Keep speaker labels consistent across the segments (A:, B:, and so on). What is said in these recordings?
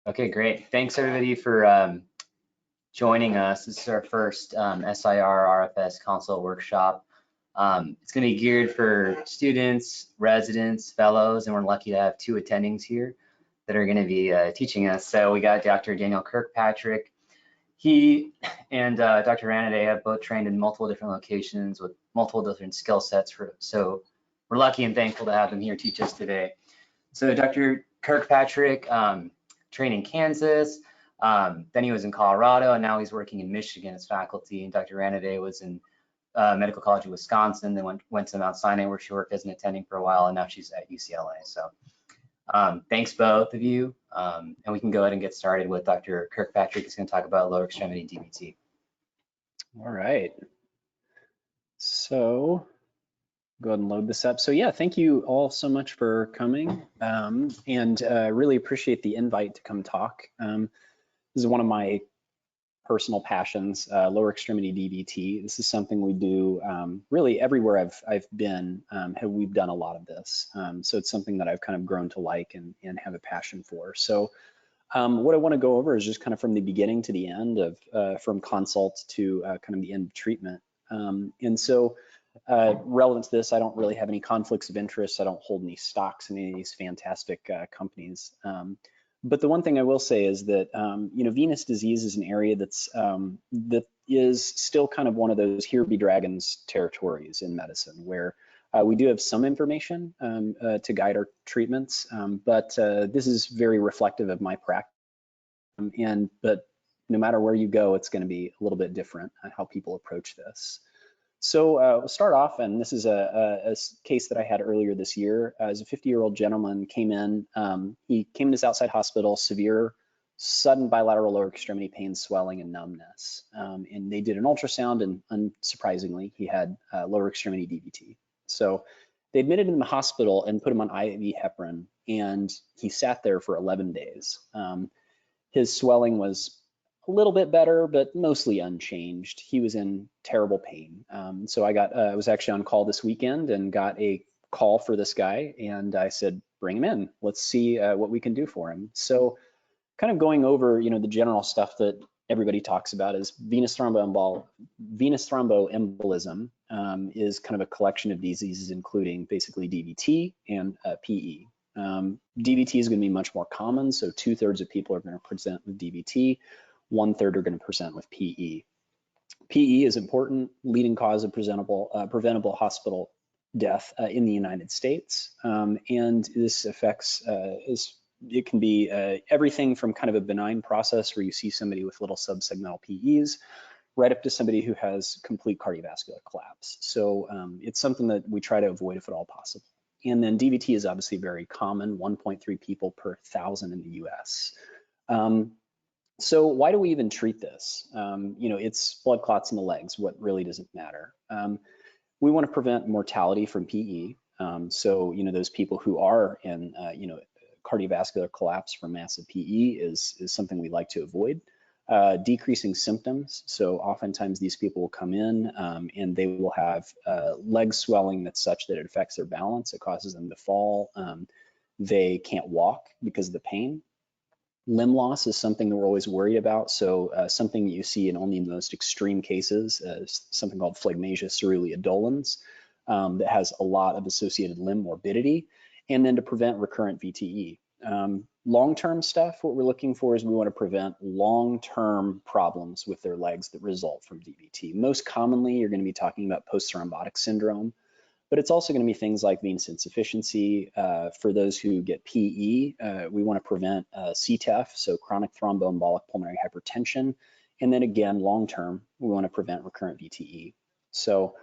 A: Okay, great. Thanks everybody for joining us. This is our first SIR RFS consult workshop. It's going to be geared for students, residents, fellows, and we're lucky to have 2 attendings here that are going to be teaching us. So we got Dr. Daniel Kirkpatrick. He and Dr. Ranade have both trained in multiple different locations with multiple different skill sets. So we're lucky and thankful to have them here teach us today. So Dr. Kirkpatrick trained in Kansas, then he was in Colorado, and now he's working in Michigan as faculty. And Dr. Ranade was in Medical College of Wisconsin, then went to Mount Sinai where she worked as an attending for a while, and now she's at UCLA. So thanks both of you, and we can go ahead and get started with Dr. Kirkpatrick. He's going to talk about lower extremity DVT.
B: All right. So go ahead and load this up. So yeah, thank you all so much for coming, and really appreciate the invite to come talk. This is one of my personal passions, lower extremity DVT. This is something we do really everywhere I've been. We've done a lot of this, so it's something that I've kind of grown to like and have a passion for. So what I want to go over is just kind of from the beginning to the end of from consult to kind of the end of treatment, and so. Relevant to this, I don't really have any conflicts of interest. I don't hold any stocks in any of these fantastic companies. But the one thing I will say is that venous disease is an area that is still kind of one of those here be dragons territories in medicine, where we do have some information to guide our treatments, but this is very reflective of my practice. But no matter where you go, it's going to be a little bit different how people approach this. So we'll start off, and this is a case that I had earlier this year. As a 50-year-old gentleman came in, he came to this outside hospital, severe, sudden bilateral lower extremity pain, swelling, and numbness. And they did an ultrasound, and unsurprisingly, he had lower extremity DVT. So they admitted him in the hospital and put him on IV heparin, and he sat there for 11 days. His swelling was a little bit better, but mostly unchanged. He was in terrible pain. So I was actually on call this weekend and got a call for this guy, and I said, bring him in. Let's see what we can do for him. So kind of going over, the general stuff that everybody talks about is venous thromboembolism is kind of a collection of diseases, including basically DVT and PE. DVT is going to be much more common. So 2/3 of people are going to present with DVT. 1/3 are going to present with PE. PE is important, leading cause of preventable hospital death in the United States. And this affects, it can be everything from kind of a benign process where you see somebody with little subsegmental PEs, right up to somebody who has complete cardiovascular collapse. So it's something that we try to avoid if at all possible. And then DVT is obviously very common, 1.3 people per 1,000 in the US. So why do we even treat this? It's blood clots in the legs. What really doesn't matter? We want to prevent mortality from PE. So those people who are in cardiovascular collapse from massive PE is something we like to avoid. Decreasing symptoms. So oftentimes these people will come in and they will have leg swelling that's such that it affects their balance. It causes them to fall. They can't walk because of the pain. Limb loss is something that we're always worried about. So something that you see in only the most extreme cases is something called phlegmasia cerulea dolens that has a lot of associated limb morbidity. And then to prevent recurrent VTE. Long-term stuff, what we're looking for is we want to prevent long-term problems with their legs that result from DVT. Most commonly, you're going to be talking about postthrombotic syndrome, but it's also going to be things like venous insufficiency. For those who get PE, we want to prevent CTEPH, so chronic thromboembolic pulmonary hypertension. And then again, long-term, we want to prevent recurrent VTE. So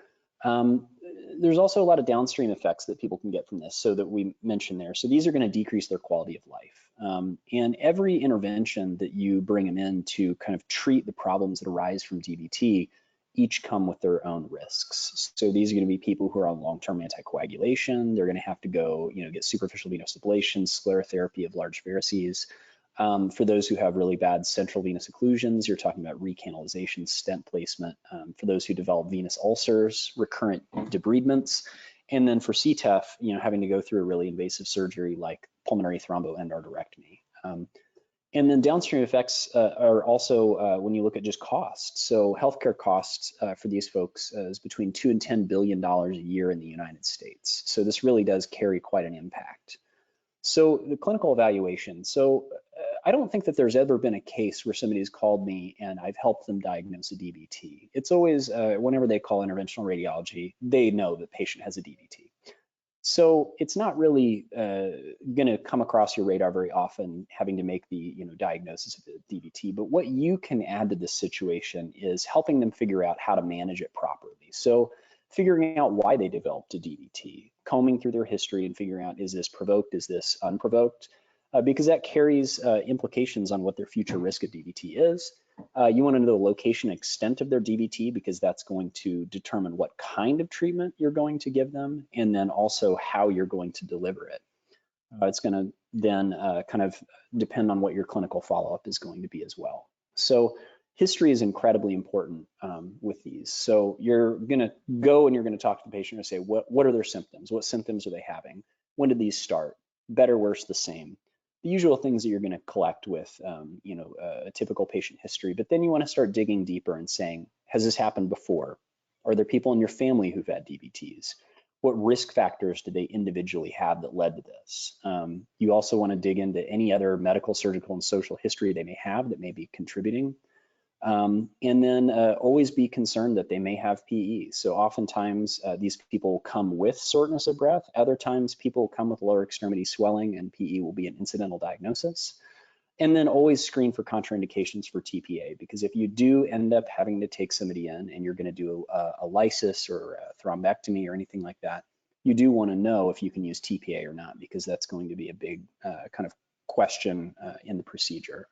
B: there's also a lot of downstream effects that people can get from this, so that we mentioned there. So these are going to decrease their quality of life. And every intervention that you bring them in to kind of treat the problems that arise from DVT each come with their own risks. So these are going to be people who are on long-term anticoagulation. They're going to have to go, get superficial venous ablation, sclerotherapy of large varices. For those who have really bad central venous occlusions, you're talking about recanalization, stent placement. For those who develop venous ulcers, recurrent debridements. And then for CTEPH, having to go through a really invasive surgery like pulmonary thromboendarterectomy. And then downstream effects are also when you look at just costs. So healthcare costs for these folks is between $2 and $10 billion a year in the United States. So this really does carry quite an impact. So the clinical evaluation. So I don't think that there's ever been a case where somebody's called me and I've helped them diagnose a DVT. It's always, whenever they call interventional radiology, they know the patient has a DVT. So it's not really going to come across your radar very often having to make the diagnosis of the DVT. But what you can add to this situation is helping them figure out how to manage it properly. So figuring out why they developed a DVT, combing through their history and figuring out, is this provoked, is this unprovoked? Because that carries implications on what their future risk of DVT is. You want to know the location and extent of their DVT because that's going to determine what kind of treatment you're going to give them and then also how you're going to deliver it. It's going to then kind of depend on what your clinical follow-up is going to be as well. So history is incredibly important with these. So you're going to go and you're going to talk to the patient and say, what are their symptoms? What symptoms are they having? When did these start? Better, worse, the same? The usual things that you're going to collect with a typical patient history, but then you want to start digging deeper and saying, has this happened before? Are there people in your family who've had DVTs? What risk factors do they individually have that led to this? You also want to dig into any other medical, surgical, and social history they may have that may be contributing. And then always be concerned that they may have PE. So oftentimes these people come with shortness of breath. Other times people come with lower extremity swelling and PE will be an incidental diagnosis. And then always screen for contraindications for TPA, because if you do end up having to take somebody in and you're going to do a lysis or a thrombectomy or anything like that, you do want to know if you can use TPA or not, because that's going to be a big kind of question in the procedure.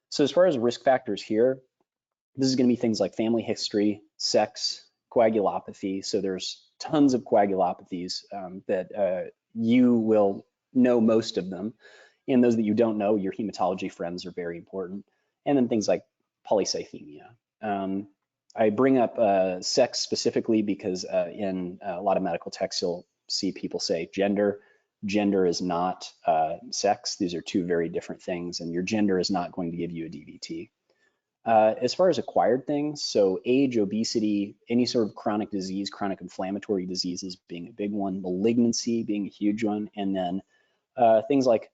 B: So as far as risk factors here, this is going to be things like family history, sex, coagulopathy. So there's tons of coagulopathies that you will know most of them. And those that you don't know, your hematology friends are very important. And then things like polycythemia. I bring up sex specifically because in a lot of medical texts, you'll see people say gender. Gender is not sex. These are two very different things, and your gender is not going to give you a DVT. As far as acquired things, so age, obesity, any sort of chronic disease, chronic inflammatory diseases being a big one, malignancy being a huge one, and then things like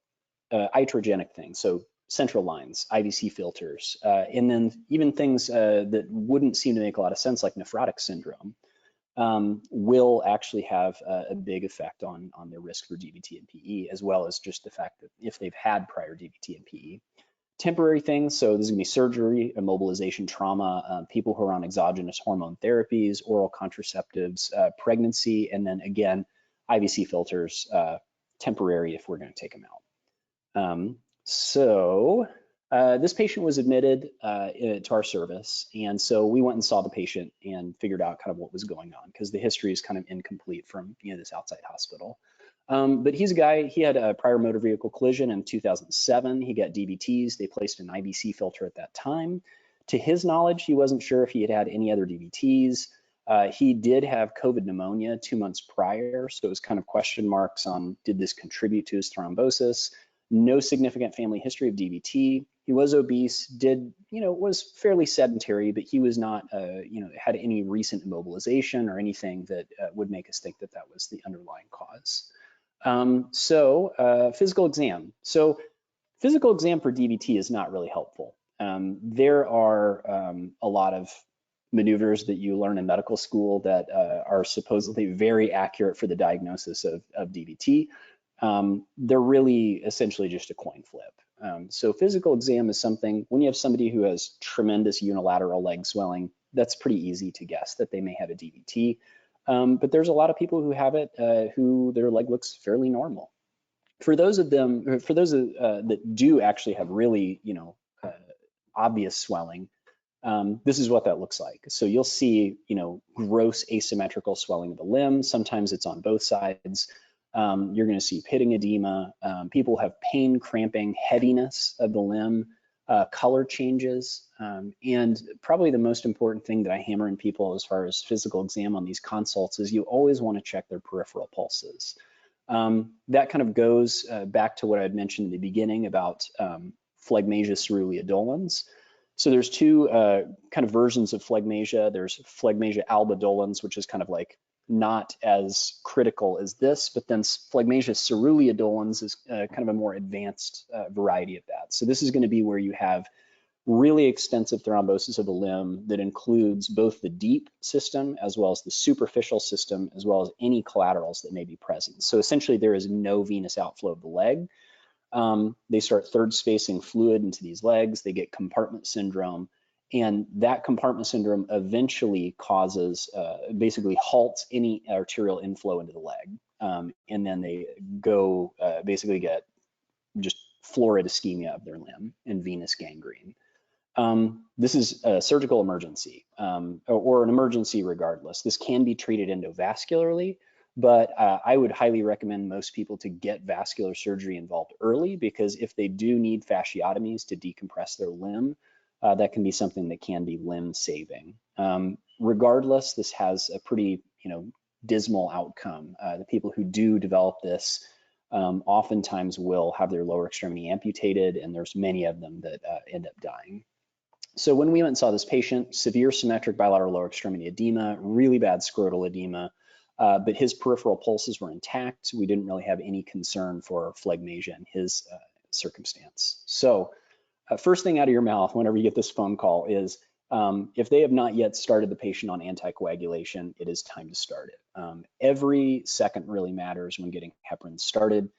B: iatrogenic things, so central lines, IVC filters, and then even things that wouldn't seem to make a lot of sense, like nephrotic syndrome, will actually have a big effect on their risk for DVT and PE, as well as just the fact that if they've had prior DVT and PE. Temporary things, so this is going to be surgery, immobilization, trauma, people who are on exogenous hormone therapies, oral contraceptives, pregnancy, and then again, IVC filters, temporary if we're going to take them out. This patient was admitted to our service, and so we went and saw the patient and figured out kind of what was going on, because the history is kind of incomplete from this outside hospital. But he's a guy, he had a prior motor vehicle collision in 2007. He got DVTs. They placed an IVC filter at that time. To his knowledge, he wasn't sure if he had had any other DVTs. He did have COVID pneumonia 2 months prior, so it was kind of question marks on, did this contribute to his thrombosis? No significant family history of DVT. He was obese, was fairly sedentary, but he was not, had any recent immobilization or anything that would make us think that that was the underlying cause. Physical exam. So physical exam for DVT is not really helpful. There are a lot of maneuvers that you learn in medical school that are supposedly very accurate for the diagnosis of DVT. They're really essentially just a coin flip. So physical exam is something, when you have somebody who has tremendous unilateral leg swelling, that's pretty easy to guess that they may have a DVT. But there's a lot of people who have it who their leg looks fairly normal. For those that do actually have really, obvious swelling, this is what that looks like. So you'll see, gross asymmetrical swelling of the limb. Sometimes it's on both sides. You're going to see pitting edema. People have pain, cramping, heaviness of the limb, color changes, and probably the most important thing that I hammer in people as far as physical exam on these consults is you always want to check their peripheral pulses. That kind of goes back to what I had mentioned in the beginning about phlegmasia cerulea dolens. So there's two kind of versions of phlegmasia. There's phlegmasia alba dolens, which is kind of like not as critical as this, but then phlegmasia cerulea dolens is kind of a more advanced variety of that. So this is going to be where you have really extensive thrombosis of a limb that includes both the deep system as well as the superficial system, as well as any collaterals that may be present. So essentially there is no venous outflow of the leg. They start third spacing fluid into these legs, they get compartment syndrome, and that compartment syndrome eventually causes, basically halts any arterial inflow into the leg. And then they go, basically get just florid ischemia of their limb and venous gangrene. This is a surgical emergency, or an emergency regardless. This can be treated endovascularly, but I would highly recommend most people to get vascular surgery involved early, because if they do need fasciotomies to decompress their limb, that can be something that can be limb saving. Regardless, this has a pretty, dismal outcome. The people who do develop this oftentimes will have their lower extremity amputated, and there's many of them that end up dying. So when we went and saw this patient, severe symmetric bilateral lower extremity edema, really bad scrotal edema, but his peripheral pulses were intact. We didn't really have any concern for phlegmasia in his circumstance. So first thing out of your mouth whenever you get this phone call is, if they have not yet started the patient on anticoagulation, it is time to start it. Every second really matters when getting heparin started.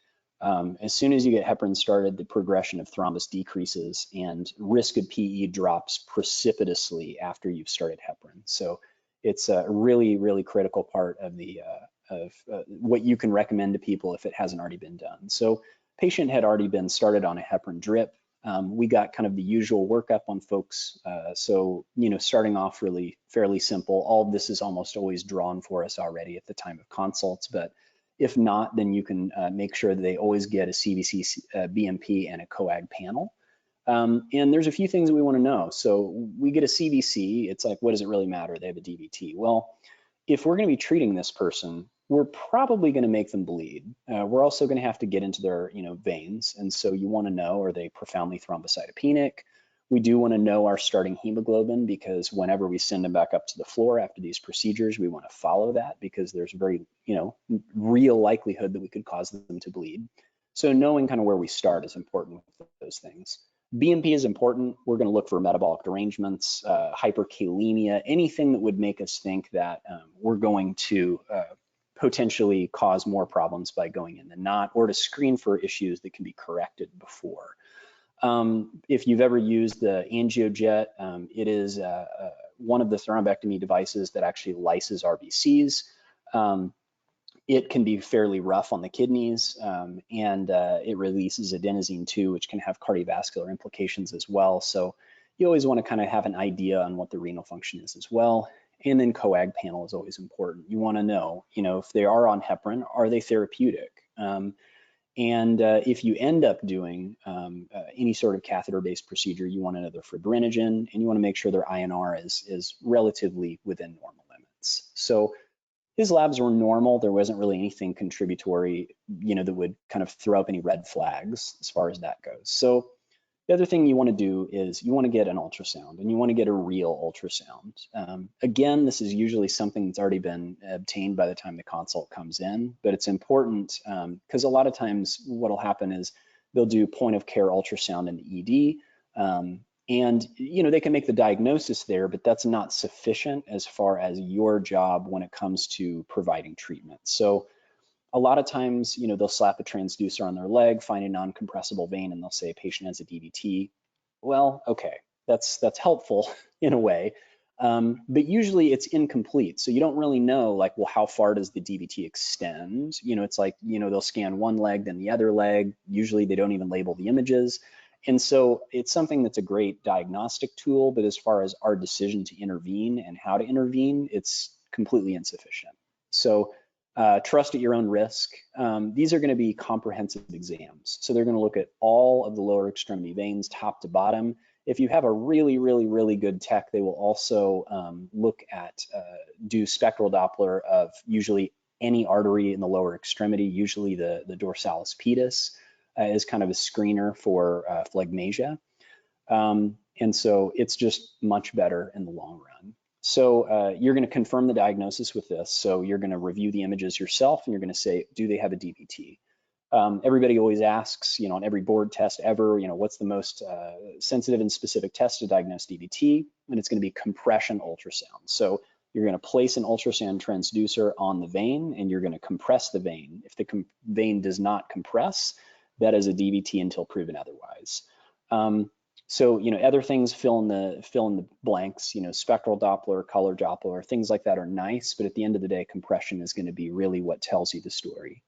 B: As soon as you get heparin started, the progression of thrombus decreases and risk of PE drops precipitously after you've started heparin. So it's a really, really critical part of the what you can recommend to people if it hasn't already been done. So patient had already been started on a heparin drip. We got kind of the usual workup on folks. So, starting off really fairly simple. All of this is almost always drawn for us already at the time of consults, but if not, then you can make sure that they always get a CVC, BMP, and a Coag panel. And there's a few things that we want to know. So we get a CVC. It's like, what does it really matter? They have a DVT. Well, if we're going to be treating this person, we're probably going to make them bleed. We're also going to have to get into their veins. And so you want to know, are they profoundly thrombocytopenic? We do want to know our starting hemoglobin, because whenever we send them back up to the floor after these procedures, we want to follow that, because there's a very, real likelihood that we could cause them to bleed. So knowing kind of where we start is important with those things. BMP is important. We're going to look for metabolic derangements, hyperkalemia, anything that would make us think that we're going to potentially cause more problems by going in than not, or to screen for issues that can be corrected before. If you've ever used the angiojet, it is one of the thrombectomy devices that actually lyses RBCs. It can be fairly rough on the kidneys, and it releases adenosine too, which can have cardiovascular implications as well. So you always want to kind of have an idea on what the renal function is as well. And then Coag panel is always important. You want to know, if they are on heparin, are they therapeutic? And if you end up doing any sort of catheter-based procedure, you want to know their fibrinogen, and you want to make sure their INR is relatively within normal limits. So his labs were normal. There wasn't really anything contributory, that would kind of throw up any red flags as far as that goes. So the other thing you want to do is you want to get an ultrasound, and you want to get a real ultrasound. Again, this is usually something that's already been obtained by the time the consult comes in, but it's important because a lot of times what will happen is they'll do point of care ultrasound in the ED, and they can make the diagnosis there, but that's not sufficient as far as your job when it comes to providing treatment. So a lot of times, they'll slap a transducer on their leg, find a non-compressible vein, and they'll say a patient has a DVT. Well, okay, that's helpful in a way, but usually it's incomplete. So you don't really know, like, well, how far does the DVT extend? It's like, they'll scan one leg, then the other leg. Usually they don't even label the images. And so it's something that's a great diagnostic tool, but as far as our decision to intervene and how to intervene, it's completely insufficient. So trust at your own risk. These are going to be comprehensive exams. So they're going to look at all of the lower extremity veins, top to bottom. If you have a really, really, really good tech, they will also look at, do spectral Doppler of usually any artery in the lower extremity, usually the dorsalis pedis. as kind of a screener for phlegmasia. And so it's just much better in the long run. So you're going to confirm the diagnosis with this. So you're going to review the images yourself, and you're going to say, do they have a DVT? Everybody always asks, on every board test ever, what's the most sensitive and specific test to diagnose DVT? And it's going to be compression ultrasound. So you're going to place an ultrasound transducer on the vein, and you're going to compress the vein. If the vein does not compress, that is a DVT until proven otherwise. So, other things fill in the blanks, spectral Doppler, color Doppler, things like that are nice, but at the end of the day, compression is going to be really what tells you the story.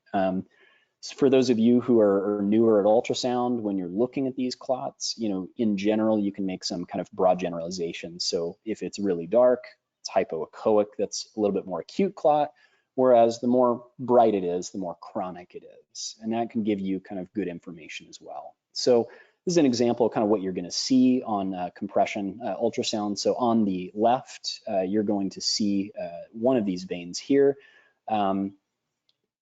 B: For those of you who are newer at ultrasound, when you're looking at these clots, in general, you can make some kind of broad generalizations. So if it's really dark, it's hypoechoic, that's a little bit more acute clot, whereas the more bright it is, the more chronic it is. And that can give you kind of good information as well. So this is an example of kind of what you're going to see on compression ultrasound. So on the left, you're going to see one of these veins here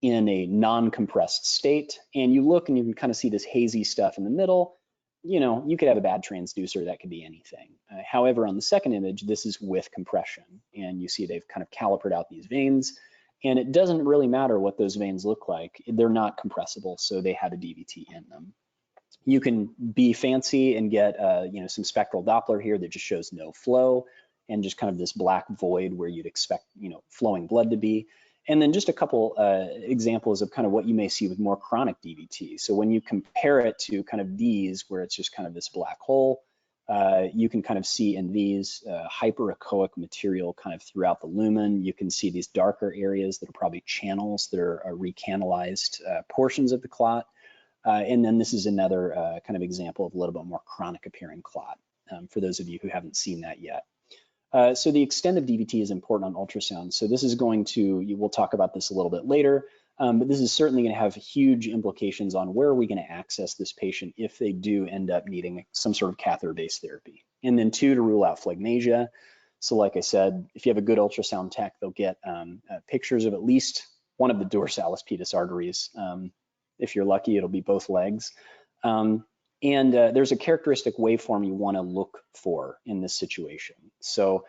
B: in a non-compressed state. And you look and you can kind of see this hazy stuff in the middle. You could have a bad transducer, that could be anything. However, on the second image, this is with compression. And you see they've kind of calipered out these veins. And it doesn't really matter what those veins look like. They're not compressible, so they have a DVT in them. You can be fancy and get some spectral Doppler here that just shows no flow and just kind of this black void where you'd expect flowing blood to be. And then just a couple examples of kind of what you may see with more chronic DVT. So when you compare it to kind of these where it's just kind of this black hole, you can kind of see in these hyperechoic material kind of throughout the lumen. You can see these darker areas that are probably channels that are recanalized portions of the clot. And then this is another kind of example of a little bit more chronic appearing clot for those of you who haven't seen that yet. So the extent of DVT is important on ultrasound. So this is going to, we'll talk about this a little bit later, but this is certainly going to have huge implications on where are we going to access this patient if they do end up needing some sort of catheter-based therapy. And then 2, to rule out phlegmasia. So like I said, if you have a good ultrasound tech, they'll get pictures of at least one of the dorsalis pedis arteries. If you're lucky, it'll be both legs. And there's a characteristic waveform you want to look for in this situation. So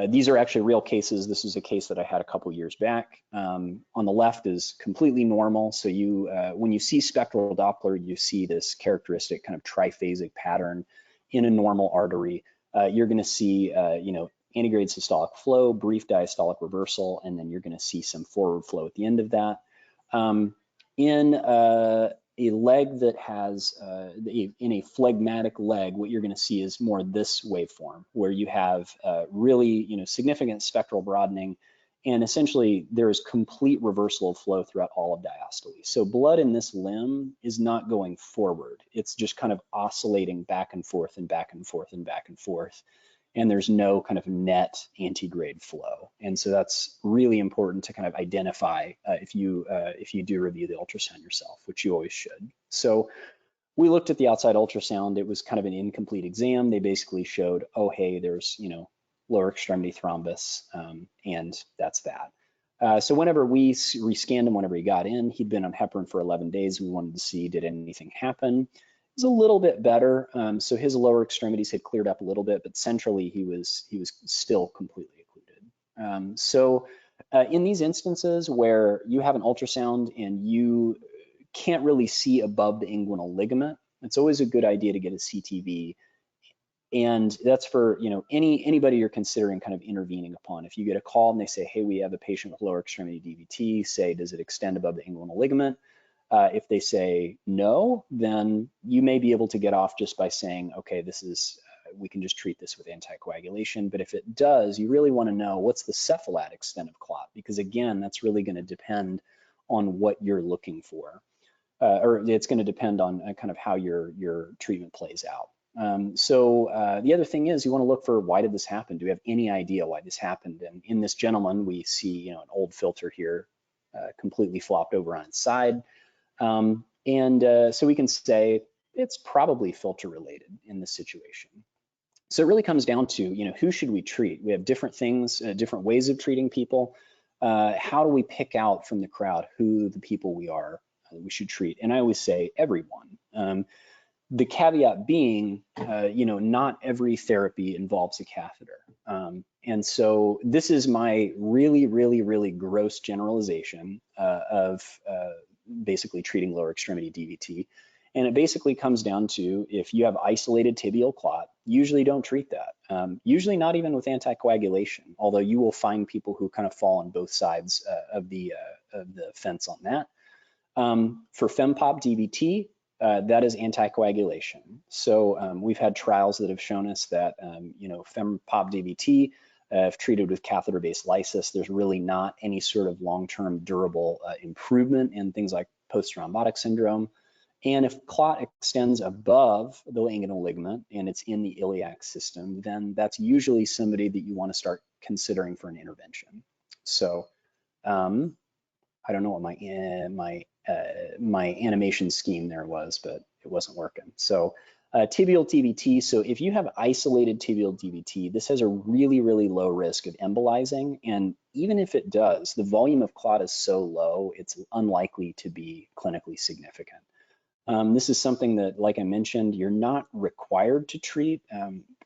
B: these are actually real cases. This is a case that I had a couple years back. On the left is completely normal. So you, when you see spectral Doppler, you see this characteristic kind of triphasic pattern in a normal artery. You're going to see, antegrade systolic flow, brief diastolic reversal, and then you're going to see some forward flow at the end of that. In a leg that has, in a phlegmatic leg, what you're going to see is more this waveform, where you have really, significant spectral broadening, and essentially there is complete reversal of flow throughout all of diastole. So blood in this limb is not going forward. It's just kind of oscillating back and forth and back and forth and back and forth. And there's no kind of net antegrade flow. And so that's really important to kind of identify if you do review the ultrasound yourself, which you always should. So we looked at the outside ultrasound. It was kind of an incomplete exam. They basically showed, oh, hey, there's, lower extremity thrombus, and that's that. So whenever we rescanned him, whenever he got in, he'd been on heparin for 11 days. We wanted to see, did anything happen? It was a little bit better. So his lower extremities had cleared up a little bit, but centrally he was still completely occluded. So in these instances where you have an ultrasound and you can't really see above the inguinal ligament, it's always a good idea to get a CTV. And that's for anybody you're considering kind of intervening upon. If you get a call and they say, hey, we have a patient with lower extremity DVT, say, does it extend above the inguinal ligament? If they say no, then you may be able to get off just by saying, okay, this is, we can just treat this with anticoagulation. But if it does, you really want to know what's the cephalad extent of clot, because again, that's really going to depend on what you're looking for, or it's going to depend on kind of how your treatment plays out. The other thing is you want to look for, why did this happen? Do we have any idea why this happened? And in this gentleman, we see an old filter here completely flopped over on its side. So we can say it's probably filter related in this situation. So it really comes down to, who should we treat? We have different things, different ways of treating people. How do we pick out from the crowd who the people we are we should treat. And I always say everyone. The caveat being, not every therapy involves a catheter. And so this is my really, really, really gross generalization of basically treating lower extremity DVT. And it basically comes down to, if you have isolated tibial clot, usually don't treat that. Usually not even with anticoagulation, although you will find people who kind of fall on both sides of the fence on that. For FemPop DVT, that is anticoagulation. So we've had trials that have shown us that, FemPop DVT, if treated with catheter-based lysis, there's really not any sort of long-term durable improvement in things like postthrombotic syndrome. And if clot extends above the inguinal ligament and it's in the iliac system, then that's usually somebody that you want to start considering for an intervention. So I don't know what my animation scheme there was, but it wasn't working. So tibial DVT. So if you have isolated tibial DVT, this has a really, really low risk of embolizing. And even if it does, the volume of clot is so low, it's unlikely to be clinically significant. This is something that, like I mentioned, you're not required to treat.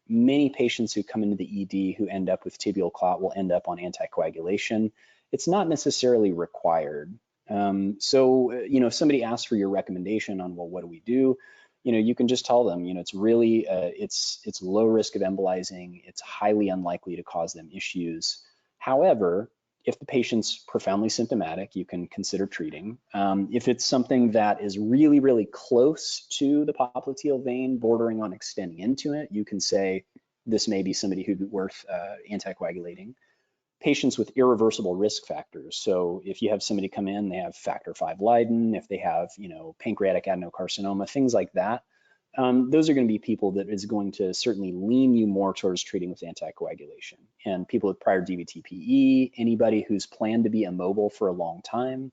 B: Many patients who come into the ED who end up with tibial clot will end up on anticoagulation. It's not necessarily required. So, if somebody asks for your recommendation on, well, what do we do? You can just tell them, it's really, it's low risk of embolizing. It's highly unlikely to cause them issues. However, if the patient's profoundly symptomatic, you can consider treating. If it's something that is really, really close to the popliteal vein, bordering on extending into it, you can say this may be somebody who'd be worth anticoagulating. Patients with irreversible risk factors. So if you have somebody come in, they have factor V Leiden, if they have, pancreatic adenocarcinoma, things like that, those are going to be people that is going to certainly lean you more towards treating with anticoagulation. And people with prior DVT-PE, anybody who's planned to be immobile for a long time.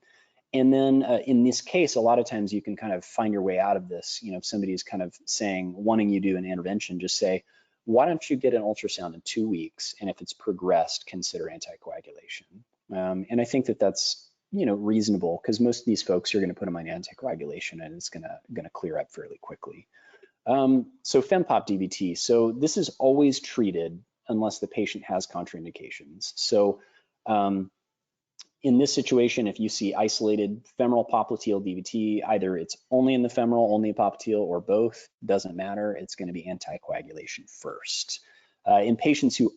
B: And then in this case, a lot of times you can kind of find your way out of this. If somebody's kind of wanting you to do an intervention, just say, why don't you get an ultrasound in 2 weeks? And if it's progressed, consider anticoagulation. And I think that that's, reasonable, because most of these folks are going to put them on anticoagulation and it's going to clear up fairly quickly. So FemPop DVT. So this is always treated unless the patient has contraindications. So in this situation, if you see isolated femoral popliteal DVT, either it's only in the femoral, only popliteal, or both, doesn't matter. It's going to be anticoagulation first. In patients who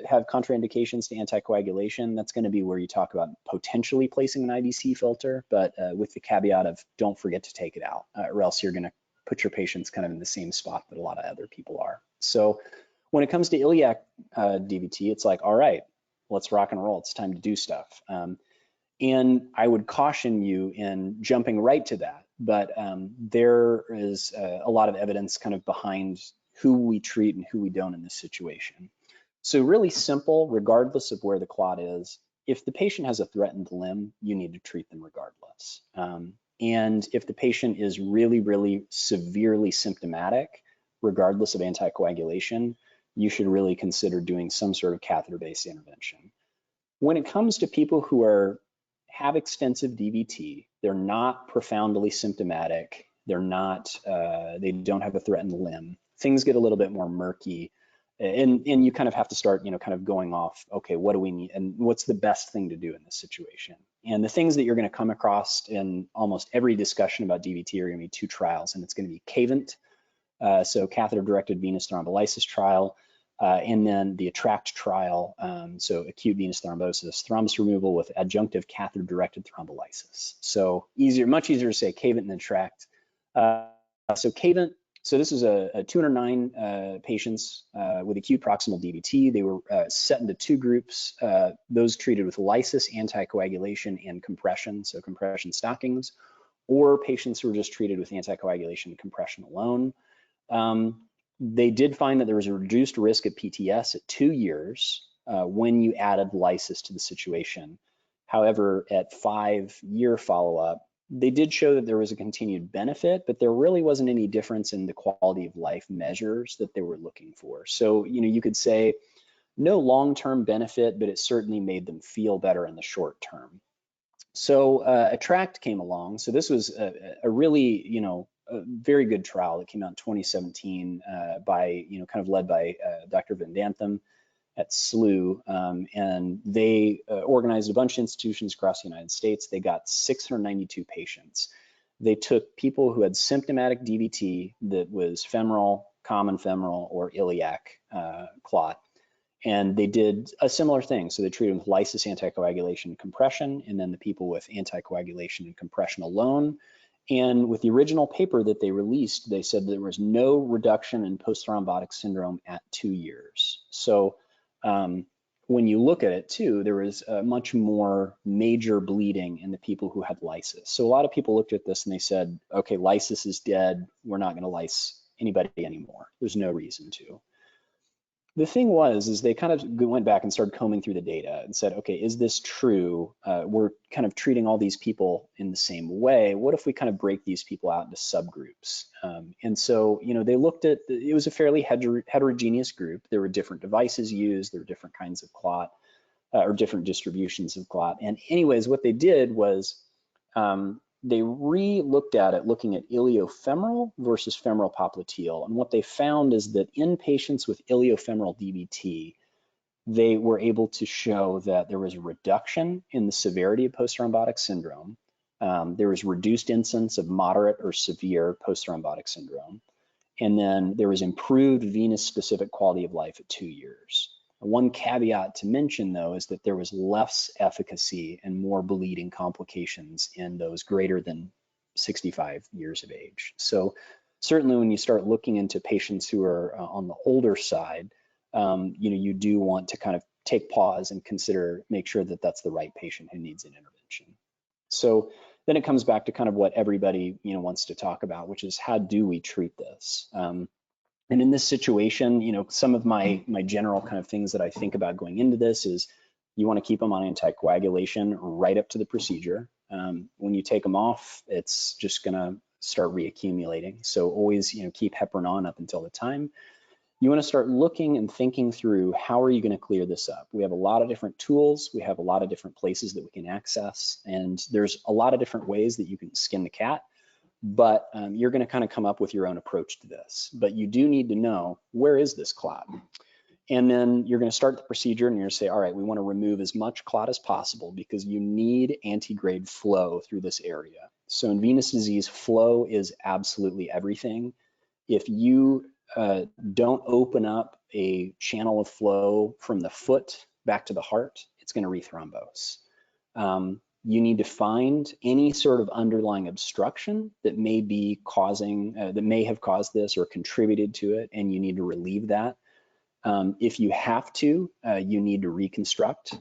B: have contraindications to anticoagulation, that's going to be where you talk about potentially placing an IVC filter, but with the caveat of don't forget to take it out, or else you're going to put your patients kind of in the same spot that a lot of other people are. So when it comes to iliac DVT, it's like, all right, let's rock and roll. It's time to do stuff. And I would caution you in jumping right to that, but there is a lot of evidence kind of behind who we treat and who we don't in this situation. So really simple, regardless of where the clot is, if the patient has a threatened limb, you need to treat them regardless. And if the patient is really, really severely symptomatic, regardless of anticoagulation, you should really consider doing some sort of catheter-based intervention. When it comes to people who have extensive DVT, they're not profoundly symptomatic, they don't have a threatened limb, things get a little bit more murky, and you kind of have to start, kind of going off, okay, what do we need and what's the best thing to do in this situation? And the things that you're going to come across in almost every discussion about DVT are going to be 2 trials, and it's going to be Cadent, so catheter-directed venous thrombolysis trial, and then the ATTRACT trial, so acute venous thrombosis, thrombus removal with adjunctive catheter-directed thrombolysis. So much easier to say Cadent than ATTRACT. So Cadent, so this is a 209 patients with acute proximal DVT. They were set into 2 groups, those treated with lysis, anticoagulation, and compression, so compression stockings, or patients who were just treated with anticoagulation and compression alone. They did find that there was a reduced risk of PTS at 2 years when you added lysis to the situation. However, at 5-year follow-up, they did show that there was a continued benefit, but there really wasn't any difference in the quality of life measures that they were looking for. So, you could say no long-term benefit, but it certainly made them feel better in the short term. So ATTRACT came along. So this was a really, a very good trial that came out in 2017 by, kind of led by Dr. Van Dantham at SLU, and they organized a bunch of institutions across the United States. They got 692 patients. They took people who had symptomatic DVT that was femoral, common femoral, or iliac clot, and they did a similar thing. So they treated them with lysis, anticoagulation, and compression, and then the people with anticoagulation and compression alone. And with the original paper that they released, they said there was no reduction in postthrombotic syndrome at 2 years. So when you look at it too, there was much more major bleeding in the people who had lysis. So a lot of people looked at this and they said, okay, lysis is dead. We're not going to lyse anybody anymore. There's no reason to. The thing is they kind of went back and started combing through the data and said, okay, is this true? We're kind of treating all these people in the same way. What if we kind of break these people out into subgroups? And so, they looked at, it was a fairly heterogeneous group. There were different devices used, there were different kinds of clot, or different distributions of clot. And anyways, what they did was, they re-looked at it looking at iliofemoral versus femoral popliteal. And what they found is that in patients with iliofemoral DVT, they were able to show that there was a reduction in the severity of postthrombotic syndrome. There was reduced incidence of moderate or severe postthrombotic syndrome. And then there was improved venous specific quality of life at 2 years. One caveat to mention, though, is that there was less efficacy and more bleeding complications in those greater than 65 years of age. So certainly when you start looking into patients who are on the older side, you do want to kind of take pause and make sure that that's the right patient who needs an intervention. So then it comes back to kind of what everybody wants to talk about, which is how do we treat this? And in this situation, some of my general kind of things that I think about going into this is you want to keep them on anticoagulation right up to the procedure. When you take them off, it's just going to start reaccumulating. So always, keep heparin on up until the time. You want to start looking and thinking through how are you going to clear this up? We have a lot of different tools. We have a lot of different places that we can access. And there's a lot of different ways that you can skin the cat. But you're going to kind of come up with your own approach to this. But you do need to know, where is this clot? And then you're going to start the procedure and you're going to say, all right, we want to remove as much clot as possible because you need antegrade flow through this area. So in venous disease, flow is absolutely everything. If you don't open up a channel of flow from the foot back to the heart, it's going to rethrombose. You need to find any sort of underlying obstruction that may be causing, that may have caused this or contributed to it, and you need to relieve that. If you have to, you need to reconstruct,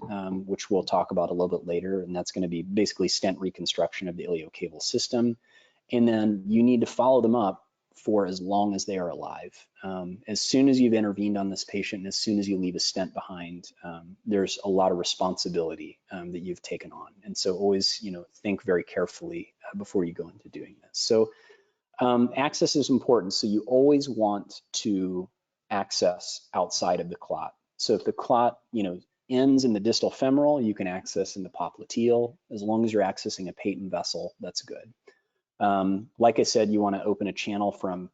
B: which we'll talk about a little bit later, and that's going to be basically stent reconstruction of the iliocaval system. And then you need to follow them up for as long as they are alive. As soon as you've intervened on this patient and as soon as you leave a stent behind, there's a lot of responsibility that you've taken on. And so always, think very carefully before you go into doing this. So access is important. So you always want to access outside of the clot. So if the clot, ends in the distal femoral, you can access in the popliteal. As long as you're accessing a patent vessel, that's good. Like I said, you want to open a channel from,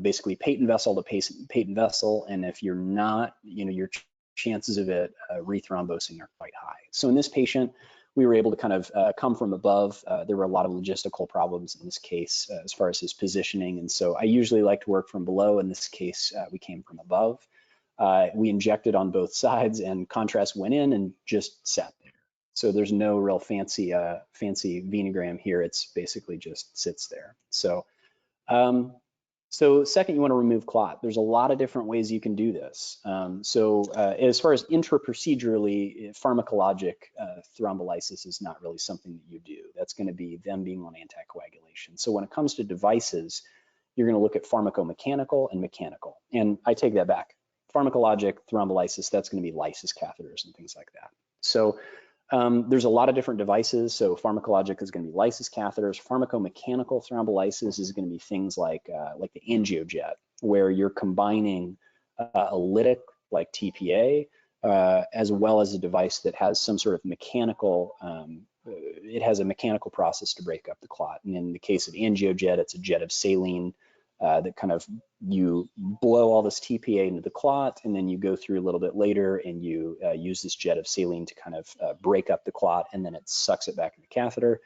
B: basically patent vessel to patent vessel. And if you're not, your chances of it rethrombosis are quite high. So in this patient, we were able to kind of come from above. There were a lot of logistical problems in this case as far as his positioning. And so I usually like to work from below. In this case, we came from above. We injected on both sides and contrast went in and just sat there. So there's no real fancy venogram here. It's basically just sits there. So, so second, you want to remove clot. There's a lot of different ways you can do this. As far as intraprocedurally, pharmacologic thrombolysis is not really something that you do. That's going to be them being on anticoagulation. So when it comes to devices, you're going to look at pharmacomechanical and mechanical. And I take that back. Pharmacologic thrombolysis, that's going to be lysis catheters and things like that. So there's a lot of different devices. So pharmacologic is going to be lysis catheters. Pharmacomechanical thrombolysis is going to be things like the angiojet, where you're combining a lytic like TPA, as well as a device that has some sort of mechanical it has a mechanical process to break up the clot. And in the case of angiojet, it's a jet of saline that kind of, you blow all this TPA into the clot, and then you go through a little bit later and you use this jet of saline to kind of break up the clot, and then it sucks it back in the catheter.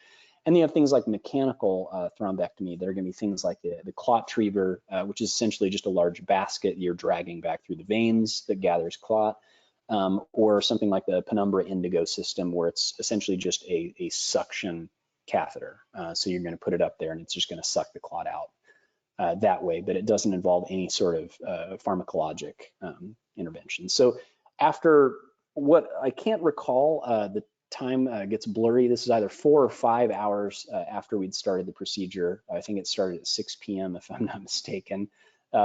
B: And you have things like mechanical thrombectomy that are going to be things like the clot triever, which is essentially just a large basket you're dragging back through the veins that gathers clot, or something like the penumbra indigo system, where it's essentially just a suction catheter. So you're going to put it up there and it's just going to suck the clot out that way, but it doesn't involve any sort of pharmacologic intervention. So after what I can't recall, the time gets blurry. This is either 4 or 5 hours after we'd started the procedure. I think it started at 6 p.m. if I'm not mistaken.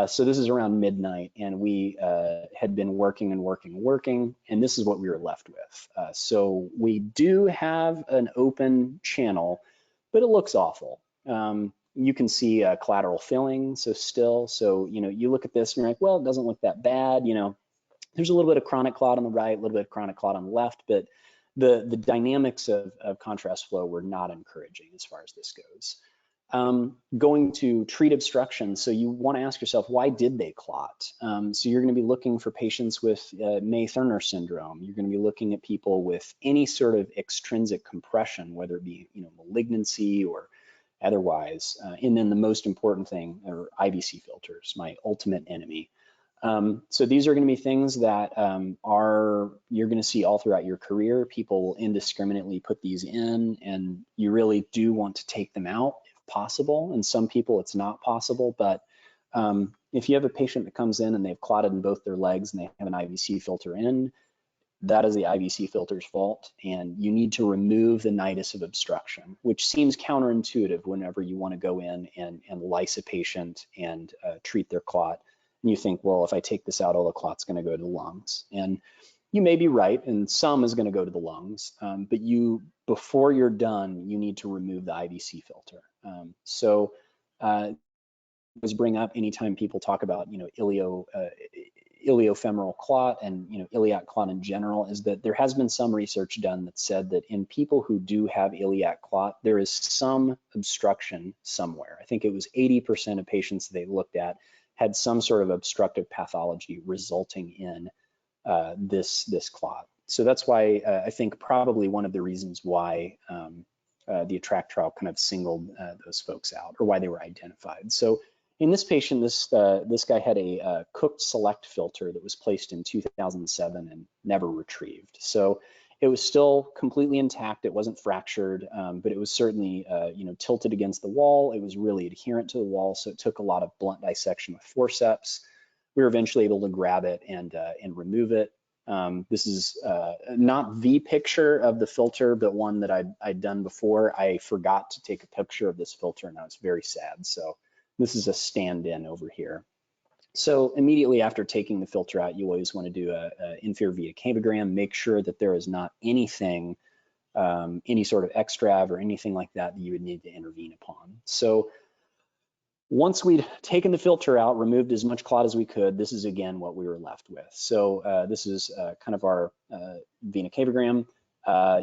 B: So this is around midnight, and we had been working, and this is what we were left with. So we do have an open channel, but it looks awful. You can see collateral filling, so you look at this and you're like, well, it doesn't look that bad. There's a little bit of chronic clot on the right, a little bit of chronic clot on the left, but the dynamics of contrast flow were not encouraging as far as this goes. Going to treat obstruction, so you want to ask yourself, why did they clot? So you're going to be looking for patients with May-Thurner syndrome. You're going to be looking at people with any sort of extrinsic compression, whether it be malignancy or otherwise. And then the most important thing are IVC filters, my ultimate enemy. So these are going to be things that you're going to see all throughout your career. People will indiscriminately put these in, and you really do want to take them out if possible. And some people it's not possible, but if you have a patient that comes in and they've clotted in both their legs and they have an IVC filter in, that is the IVC filter's fault, and you need to remove the nidus of obstruction, which seems counterintuitive whenever you want to go in and lyse a patient and treat their clot. And you think, well, if I take this out, all the clot's going to go to the lungs. And you may be right, and some is going to go to the lungs, but before you're done, you need to remove the IVC filter. Always bring up anytime people talk about, iliofemoral clot and iliac clot in general, is that there has been some research done that said that in people who do have iliac clot, there is some obstruction somewhere. I think it was 80% of patients they looked at had some sort of obstructive pathology resulting in this clot. So that's why I think probably one of the reasons why the ATTRACT trial kind of singled those folks out, or why they were identified. So in this patient, this guy had a Cook Select filter that was placed in 2007 and never retrieved. So it was still completely intact. It wasn't fractured, but it was certainly tilted against the wall. It was really adherent to the wall, so it took a lot of blunt dissection with forceps. We were eventually able to grab it and remove it. This is not the picture of the filter, but one that I'd done before. I forgot to take a picture of this filter, and I was very sad. So this is a stand-in over here. So immediately after taking the filter out, you always want to do a inferior via cavagram, make sure that there is not anything, any sort of extrav or anything like that you would need to intervene upon. So once we'd taken the filter out, removed as much clot as we could, this is again what we were left with. So this is kind of our vena cavagram.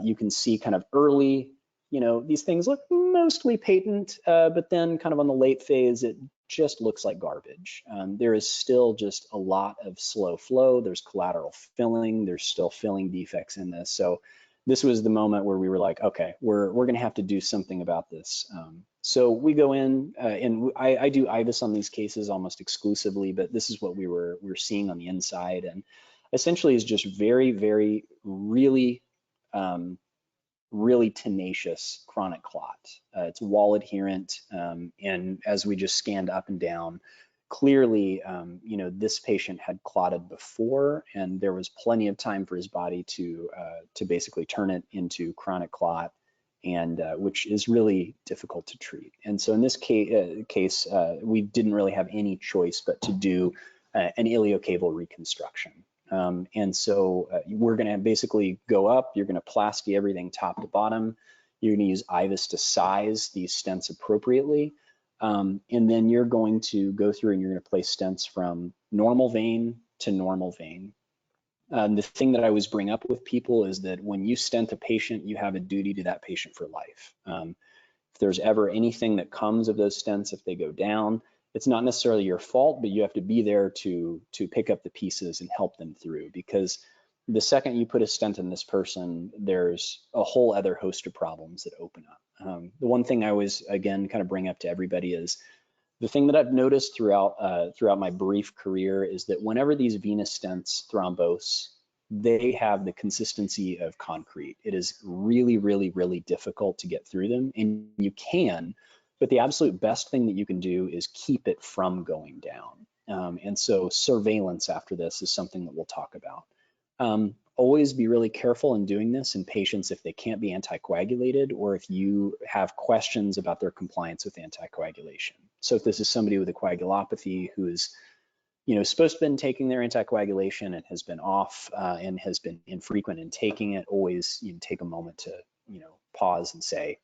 B: You can see kind of early, these things look mostly patent, but then kind of on the late phase, it just looks like garbage. There is still just a lot of slow flow. There's collateral filling. There's still filling defects in this. So this was the moment where we were like, okay, we're going to have to do something about this. So we go in, and I do IVUS on these cases almost exclusively, but this is what we were seeing on the inside, and essentially is just very, very, really tenacious chronic clot. It's wall adherent, and as we just scanned up and down, clearly, this patient had clotted before, and there was plenty of time for his body to basically turn it into chronic clot, and which is really difficult to treat. And so in this case, we didn't really have any choice but to do an iliocaval reconstruction. And so we're going to basically go up, you're going to plasty everything top to bottom, you're going to use IVUS to size these stents appropriately, and then you're going to go through and you're going to place stents from normal vein to normal vein. The thing that I always bring up with people is that when you stent a patient, you have a duty to that patient for life. If there's ever anything that comes of those stents, if they go down, it's not necessarily your fault, but you have to be there to pick up the pieces and help them through, because the second you put a stent in this person, there's a whole other host of problems that open up. The one thing I always, again, kind of bring up to everybody is the thing that I've noticed throughout my brief career is that whenever these venous stents thrombose, they have the consistency of concrete. It is really, really, really difficult to get through them, and you can, but the absolute best thing that you can do is keep it from going down. And so surveillance after this is something that we'll talk about. Always be really careful in doing this in patients if they can't be anticoagulated, or if you have questions about their compliance with anticoagulation. So if this is somebody with a coagulopathy who is, supposed to have been taking their anticoagulation and has been off and has been infrequent in taking it, always take a moment to, pause and say,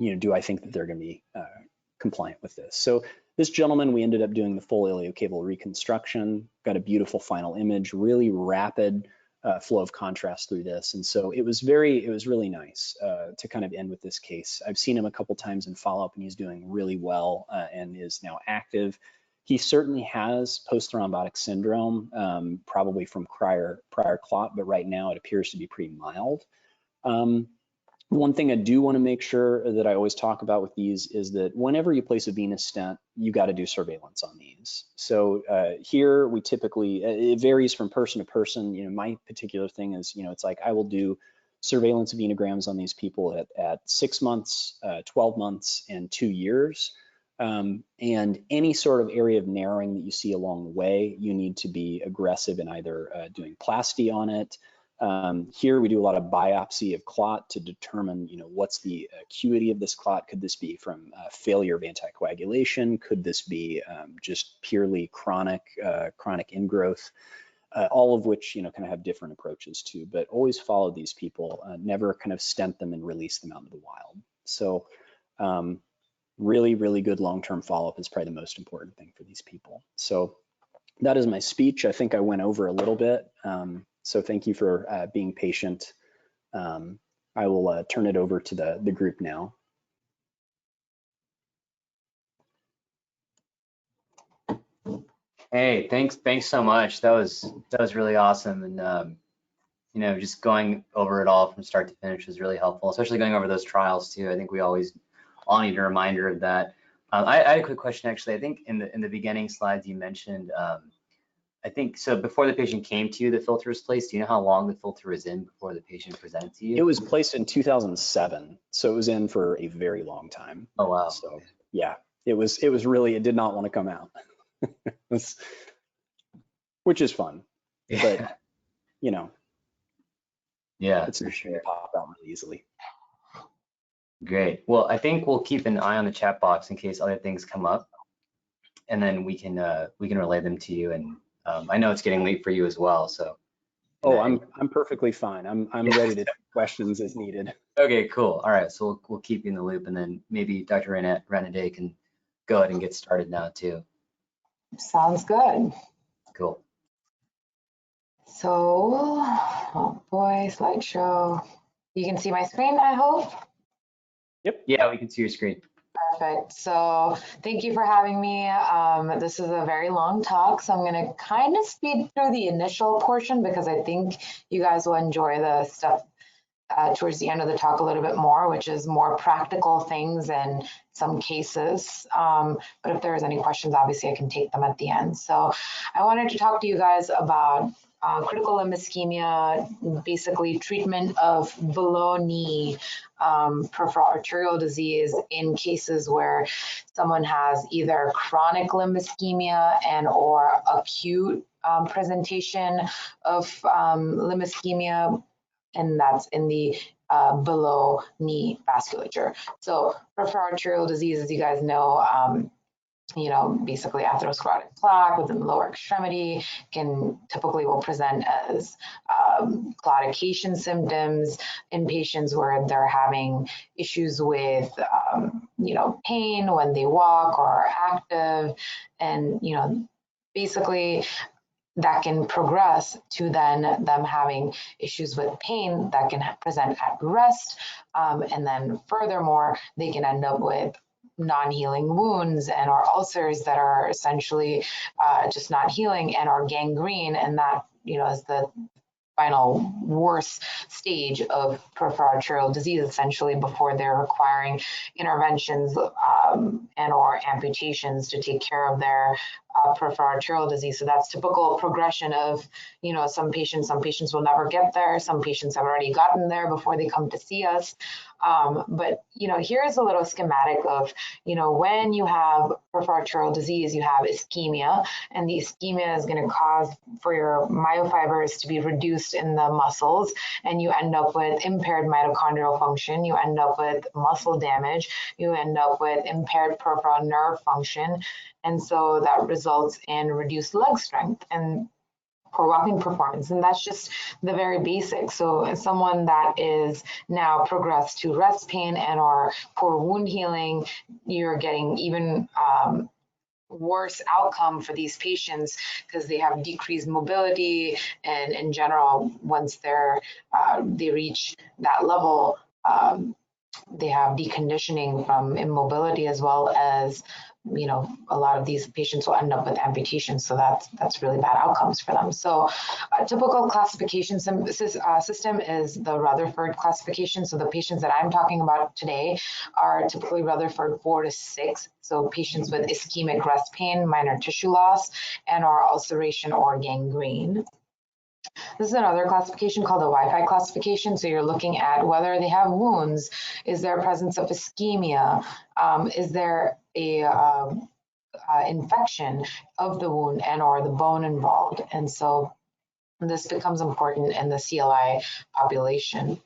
B: do I think that they're going to be compliant with this? So this gentleman, we ended up doing the full iliocable reconstruction, got a beautiful final image, really rapid flow of contrast through this. And so it was really nice to kind of end with this case. I've seen him a couple times in follow-up, and he's doing really well and is now active. He certainly has postthrombotic syndrome, probably from prior clot, but right now it appears to be pretty mild. One thing I do want to make sure that I always talk about with these is that whenever you place a venous stent, you got to do surveillance on these. So here we typically, it varies from person to person. My particular thing is, it's like I will do surveillance venograms on these people at 6 months, 12 months, and 2 years. And any sort of area of narrowing that you see along the way, you need to be aggressive in either doing plasty on it. Here we do a lot of biopsy of clot to determine, what's the acuity of this clot. Could this be from failure of anticoagulation? Could this be just purely chronic ingrowth? All of which, kind of have different approaches too, but always follow these people, never kind of stent them and release them out into the wild. So really, really good long-term follow-up is probably the most important thing for these people. So that is my speech. I think I went over a little bit. So thank you for being patient. I will turn it over to the group now.
A: Hey, thanks so much. That was really awesome, and just going over it all from start to finish was really helpful, especially going over those trials too. I think we all need a reminder of that. I had a quick question actually. I think in the beginning slides you mentioned. I think so before the patient came to you, the filter was placed. Do you know how long the filter was in before the patient presented to you?
B: It was placed in 2007, so it was in for a very long time.
A: Oh wow.
B: So yeah, it was really, it did not want to come out, which is fun, but
A: yeah,
B: it's for sure to pop out really easily.
A: Great. Well, I think we'll keep an eye on the chat box in case other things come up, and then we can relay them to you. And I know it's getting late for you as well, so.
B: Oh, I'm perfectly fine. I'm ready to take questions as needed.
A: Okay, cool. All right, so we'll keep you in the loop, and then maybe Dr. Ranade can go ahead and get started now too.
C: Sounds good.
A: Cool.
C: So, oh boy, slideshow. You can see my screen, I hope.
B: Yep.
A: Yeah, we can see your screen.
C: Perfect. So thank you for having me. This is a very long talk, so I'm going to kind of speed through the initial portion because I think you guys will enjoy the stuff towards the end of the talk a little bit more, which is more practical things and some cases. But if there's any questions, obviously I can take them at the end. So I wanted to talk to you guys about critical limb ischemia, basically treatment of below knee peripheral arterial disease in cases where someone has either chronic limb ischemia and or acute presentation of limb ischemia, and that's in the below knee vasculature. So peripheral arterial disease, as you guys know, basically atherosclerotic plaque within the lower extremity typically will present as claudication symptoms in patients where they're having issues with, pain when they walk or are active. And, basically that can progress to then them having issues with pain that can present at rest. And then furthermore, they can end up with non-healing wounds and or ulcers that are essentially just not healing and are gangrene, and that, you know, is the final worst stage of peripheral arterial disease, essentially, before they're requiring interventions and or amputations to take care of their peripheral arterial disease. So that's typical progression of, you know, some patients will never get there. Some patients have already gotten there before they come to see us. But, you know, here's a little schematic of, you know, when you have peripheral arterial disease, you have ischemia, and the ischemia is going to cause for your myofibers to be reduced in the muscles, and you end up with impaired mitochondrial function, you end up with muscle damage, you end up with impaired peripheral nerve function, and so that results in reduced leg strength and poor walking performance. And that's just the very basics. So as someone that is now progressed to rest pain and or poor wound healing, you're getting even worse outcome for these patients because they have decreased mobility, and in general, once they reach that level, they have deconditioning from immobility, as well as, you know, a lot of these patients will end up with amputation. So that's really bad outcomes for them. So a typical classification system is the Rutherford classification. So the patients that I'm talking about today are typically Rutherford 4 to 6. So patients with ischemic rest pain, minor tissue loss, and or ulceration or gangrene. This is another classification called the WIFI classification. So you're looking at whether they have wounds. Is there a presence of ischemia? Is there a infection of the wound and or the bone involved? And so this becomes important in the CLI population.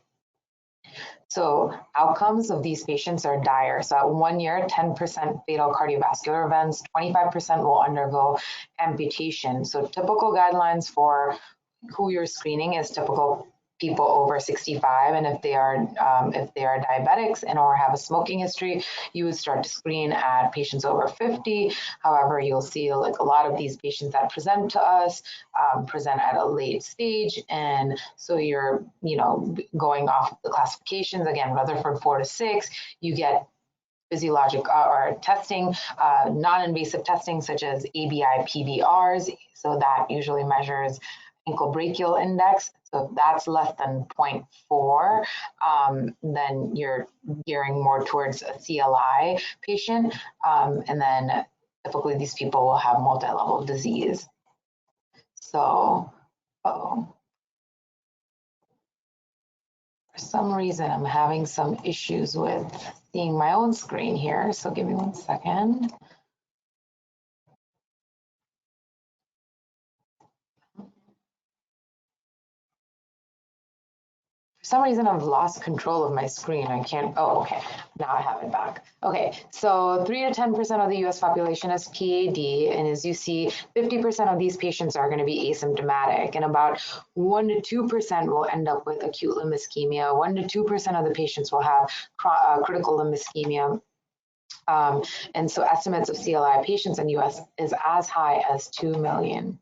C: So outcomes of these patients are dire. So at 1 year, 10% fatal cardiovascular events, 25% will undergo amputation. So typical guidelines for who you're screening is typical people over 65, and if they are diabetics and or have a smoking history, you would start to screen at patients over 50. However, you'll see like a lot of these patients that present to us present at a late stage, and so you're, you know, going off the classifications again, Rutherford 4 to 6, you get physiologic or testing, non-invasive testing such as ABI PVRs. So that usually measures ankle brachial index. So if that's less than 0.4, then you're gearing more towards a CLI patient. And then typically these people will have multi-level disease. So, for some reason, I'm having some issues with seeing my own screen here. So give me 1 second. For some reason, I've lost control of my screen. I can't, oh, okay, now I have it back. Okay, so 3 to 10% of the US population has PAD, and as you see, 50% of these patients are gonna be asymptomatic, and about 1 to 2% will end up with acute limb ischemia. 1 to 2% of the patients will have critical limb ischemia. And so estimates of CLI patients in US is as high as 2 million.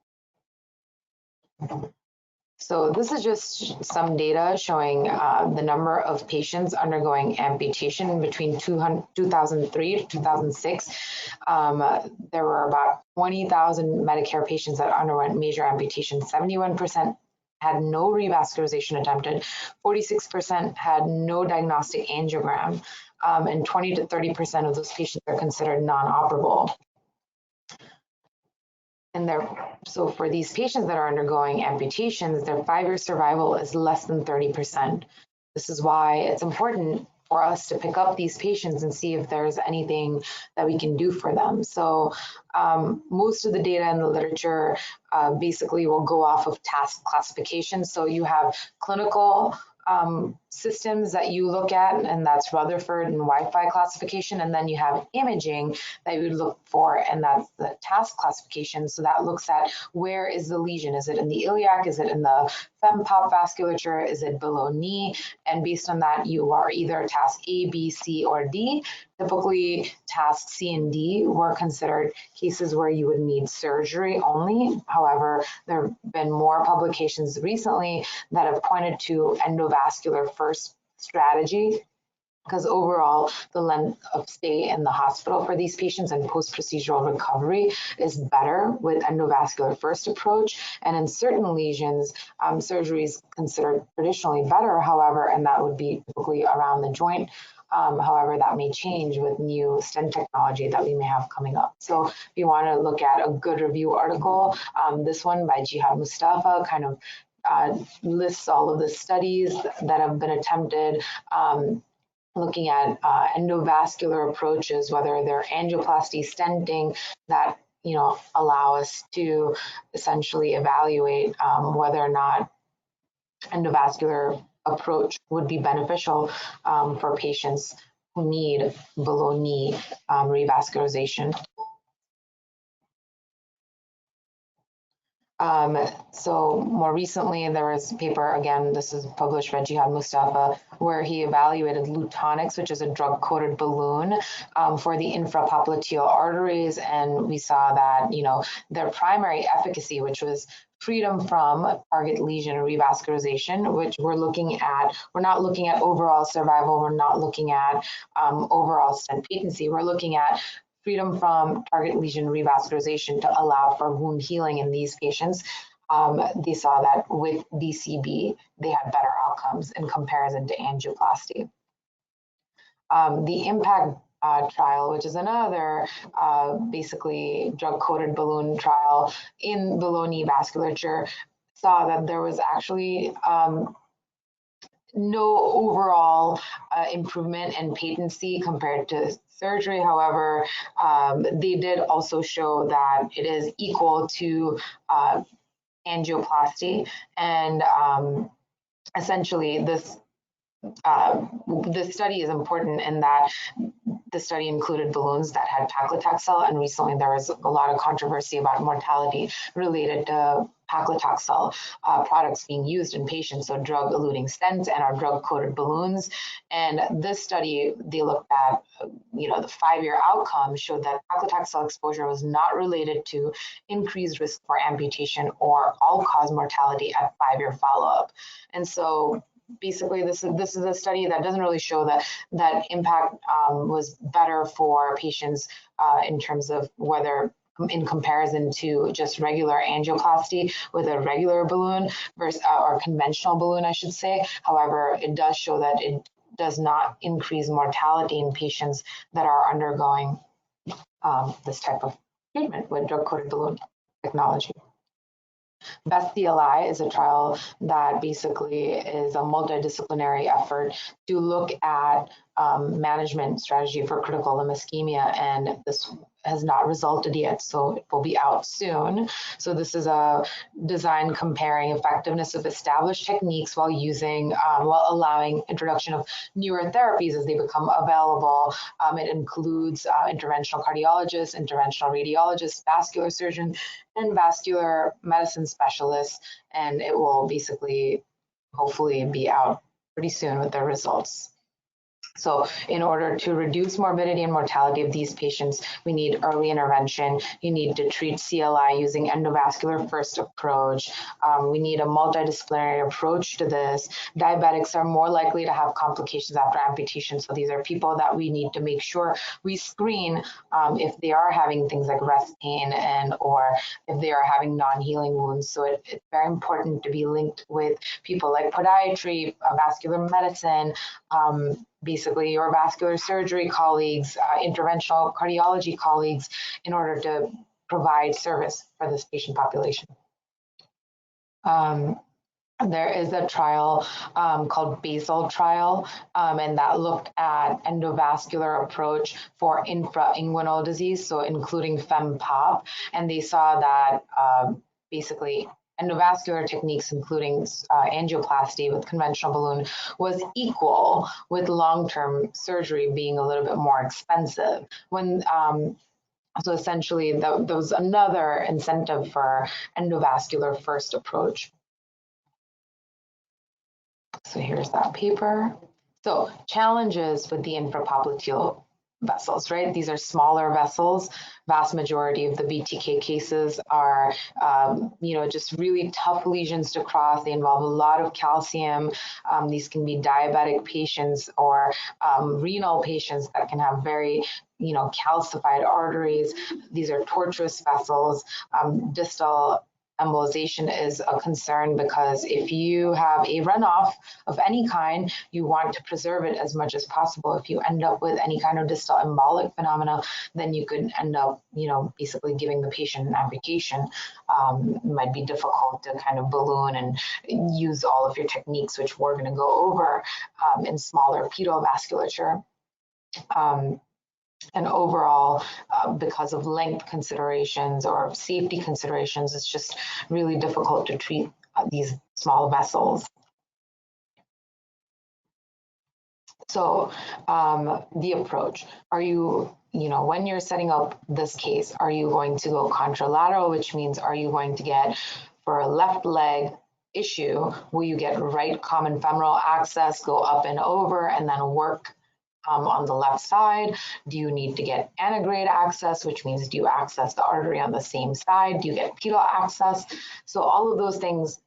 C: So this is just some data showing the number of patients undergoing amputation between 2003 to 2006. There were about 20,000 Medicare patients that underwent major amputation. 71% had no revascularization attempted, 46% had no diagnostic angiogram, and 20 to 30% of those patients are considered non-operable. And so for these patients that are undergoing amputations, their 5-year survival is less than 30%. This is why it's important for us to pick up these patients and see if there's anything that we can do for them. So most of the data in the literature basically will go off of task classification. So you have clinical systems that you look at, and that's Rutherford and Wi-Fi classification, and then you have imaging that you would look for, and that's the task classification. So that looks at where is the lesion? Is it in the iliac? Is it in the fem-pop vasculature? Is it below knee? And based on that, you are either task A, B, C, or D. Typically, task C and D were considered cases where you would need surgery only. However, there have been more publications recently that have pointed to endovascular first strategy, because overall the length of stay in the hospital for these patients and post-procedural recovery is better with endovascular first approach. And in certain lesions, surgery is considered traditionally better, however, and that would be typically around the joint. However, that may change with new stent technology that we may have coming up. So if you want to look at a good review article, this one by Jihad Mustafa kind of lists all of the studies that have been attempted, looking at endovascular approaches, whether they're angioplasty, stenting, that allow us to essentially evaluate whether or not endovascular approach would be beneficial for patients who need below knee revascularization. So more recently, there was a paper, again, this is published by Jihad Mustafa, where he evaluated Lutonics, which is a drug-coated balloon for the infrapopliteal arteries. And we saw that, their primary efficacy, which was freedom from target lesion revascularization, which we're not looking at overall survival. We're not looking at overall stent patency. We're looking at freedom from target lesion revascularization to allow for wound healing in these patients. They saw that with DCB, they had better outcomes in comparison to angioplasty. The IMPACT trial, which is another basically drug-coated balloon trial in below knee vasculature, saw that there was actually no overall improvement in patency compared to surgery. However, they did also show that it is equal to angioplasty, and essentially this study is important in that the study included balloons that had paclitaxel, and recently there was a lot of controversy about mortality related to paclitaxel products being used in patients, so drug-eluting stents and our drug-coated balloons. And this study, they looked at, the 5-year outcome showed that paclitaxel exposure was not related to increased risk for amputation or all-cause mortality at 5-year follow-up. And so basically, this is a study that doesn't really show that impact was better for patients in terms of whether in comparison to just regular angioplasty with a regular balloon versus or conventional balloon, I should say. However, it does show that it does not increase mortality in patients that are undergoing this type of treatment with drug-coated balloon technology. Best CLI is a trial that basically is a multidisciplinary effort to look at management strategy for critical limb ischemia, and this has not resulted yet, so it will be out soon. So this is a design comparing effectiveness of established techniques while allowing introduction of newer therapies as they become available. It includes interventional cardiologists, interventional radiologists, vascular surgeons, and vascular medicine specialists, and it will basically hopefully be out pretty soon with the results. So in order to reduce morbidity and mortality of these patients, we need early intervention. You need to treat CLI using endovascular first approach. We need a multidisciplinary approach to this. Diabetics are more likely to have complications after amputation. So these are people that we need to make sure we screen if they are having things like rest pain or if they are having non-healing wounds. So it's very important to be linked with people like podiatry, vascular medicine, basically your vascular surgery colleagues, interventional cardiology colleagues, in order to provide service for this patient population. There is a trial called BASIL trial, and that looked at endovascular approach for infrainguinal disease, so including fem-pop, and they saw that basically endovascular techniques, including angioplasty with conventional balloon, was equal with long-term surgery being a little bit more expensive. So essentially, that was another incentive for endovascular first approach. So here's that paper. So challenges with the infrapopliteal vessels, right? These are smaller vessels. Vast majority of the BTK cases are, just really tough lesions to cross. They involve a lot of calcium. These can be diabetic patients or renal patients that can have very, calcified arteries. These are tortuous vessels. Distal embolization is a concern because if you have a runoff of any kind, you want to preserve it as much as possible. If you end up with any kind of distal embolic phenomena, then you could end up, basically giving the patient an amputation. It might be difficult to kind of balloon and use all of your techniques, which we're going to go over in smaller pedal vasculature. And overall, because of length considerations or safety considerations, it's just really difficult to treat these small vessels. So the approach, are you, when you're setting up this case, are you going to go contralateral, which means are you going to get, for a left leg issue, will you get right common femoral access, go up and over, and then work on the left side? Do you need to get antegrade access, which means do you access the artery on the same side? Do you get pedal access? So all of those things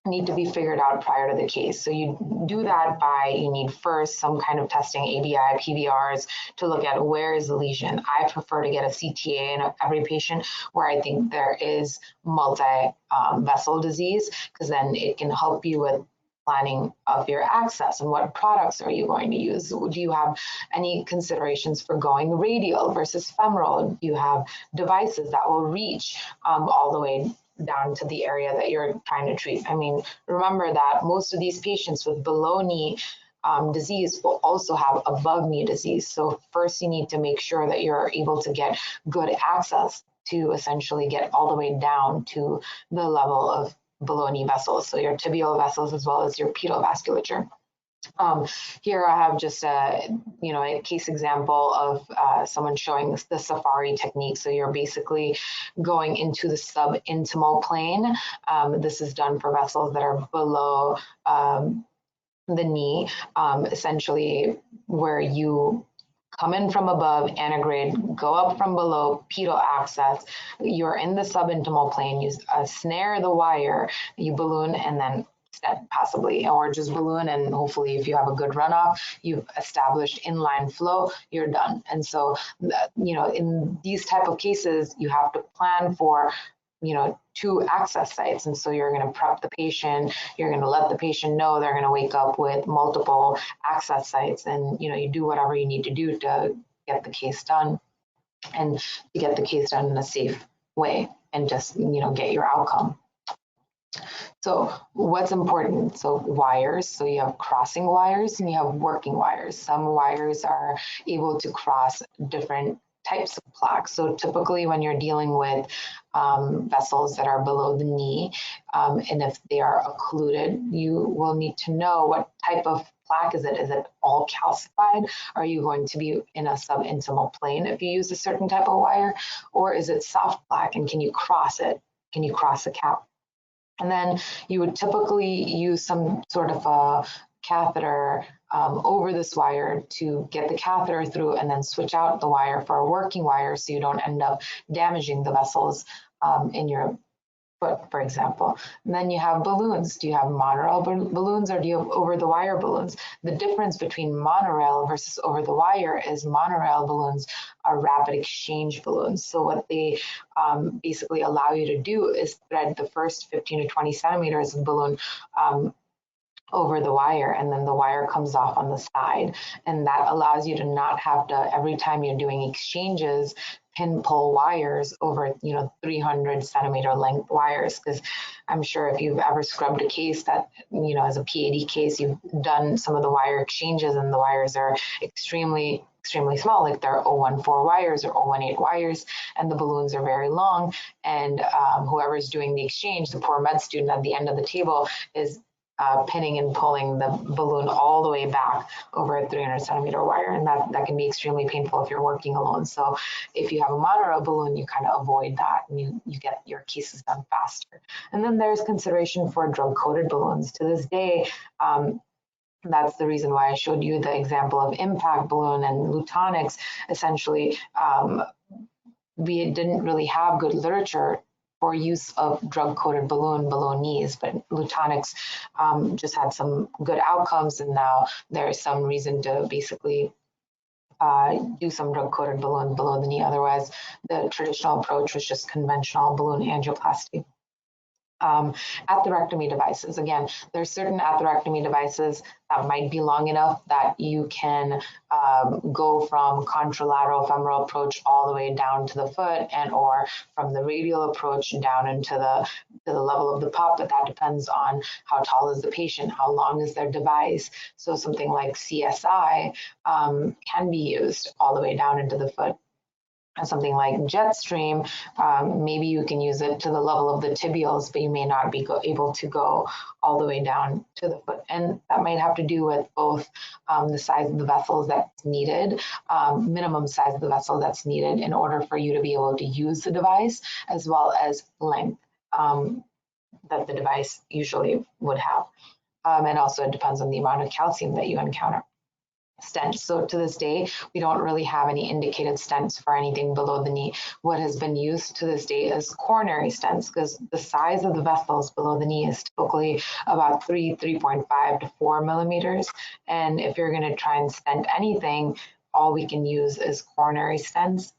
C: need to be figured out prior to the case. So you do that by, you need first some kind of testing, ABI, PVRs, to look at where is the lesion. I prefer to get a CTA in every patient where I think there is multi-vessel disease, because then it can help you with planning of your access and what products are you going to use. Do you have any considerations for going radial versus femoral? Do you have devices that will reach all the way down to the area that you're trying to treat? I mean, remember that most of these patients with below knee disease will also have above knee disease. So first you need to make sure that you're able to get good access to essentially get all the way down to the level of below knee vessels, so your tibial vessels as well as your pedal vasculature. Here I have just a case example of someone showing the Safari technique. So you're basically going into the subintimal plane. This is done for vessels that are below the knee, essentially where you come in from above, antegrade, go up from below, pedal access. You're in the subintimal plane, you snare the wire, you balloon and then stent possibly, or just balloon, and hopefully if you have a good runoff, you've established inline flow, you're done. And so, in these type of cases, you have to plan for two access sites. And so you're going to prep the patient, you're going to let the patient know they're going to wake up with multiple access sites, and you do whatever you need to do to get the case done, and to get the case done in a safe way and just get your outcome. So what's important? So wires, so you have crossing wires and you have working wires. Some wires are able to cross different types of plaques. So typically when you're dealing with vessels that are below the knee, and if they are occluded, you will need to know what type of plaque is it. Is it all calcified? Are you going to be in a subintimal plane if you use a certain type of wire? Or is it soft plaque, and can you cross it? Can you cross the cap? And then you would typically use some sort of a catheter over this wire to get the catheter through, and then switch out the wire for a working wire so you don't end up damaging the vessels in your foot, for example. And then you have balloons. Do you have monorail balloons, or do you have over-the-wire balloons? The difference between monorail versus over-the-wire is monorail balloons are rapid exchange balloons. So what they basically allow you to do is thread the first 15 to 20 centimeters of balloon over the wire, and then the wire comes off on the side. And that allows you to not have to, every time you're doing exchanges, pin pull wires over, 300 centimeter length wires. Because I'm sure if you've ever scrubbed a case that, as a PAD case, you've done some of the wire exchanges and the wires are extremely small, like they're 014 wires or 018 wires, and the balloons are very long. And whoever's doing the exchange, the poor med student at the end of the table, is pinning and pulling the balloon all the way back over a 300 centimeter wire. And that can be extremely painful if you're working alone. So if you have a monorail balloon, you kind of avoid that and you get your cases done faster. And then there's consideration for drug-coated balloons. To this day, that's the reason why I showed you the example of impact balloon and Lutonix. Essentially, we didn't really have good literature for use of drug-coated balloon below knees, but Lutonix just had some good outcomes, and now there's some reason to basically do some drug-coated balloon below the knee. Otherwise, the traditional approach was just conventional balloon angioplasty. Atherectomy devices. Again, there's certain atherectomy devices that might be long enough that you can go from contralateral femoral approach all the way down to the foot, and or from the radial approach down into the level of the pop, but that depends on how tall is the patient, how long is their device. So something like CSI can be used all the way down into the foot. Something like Jetstream, maybe you can use it to the level of the tibials, but you may not be able to go all the way down to the foot. And that might have to do with both the size of the vessels that's needed, minimum size of the vessel that's needed in order for you to be able to use the device, as well as length that the device usually would have. And also it depends on the amount of calcium that you encounter. Stents. So to this day, we don't really have any indicated stents for anything below the knee. What has been used to this day is coronary stents, because the size of the vessels below the knee is typically about 3.5 to 4 millimeters. And if you're going to try and stent anything, all we can use is coronary stents.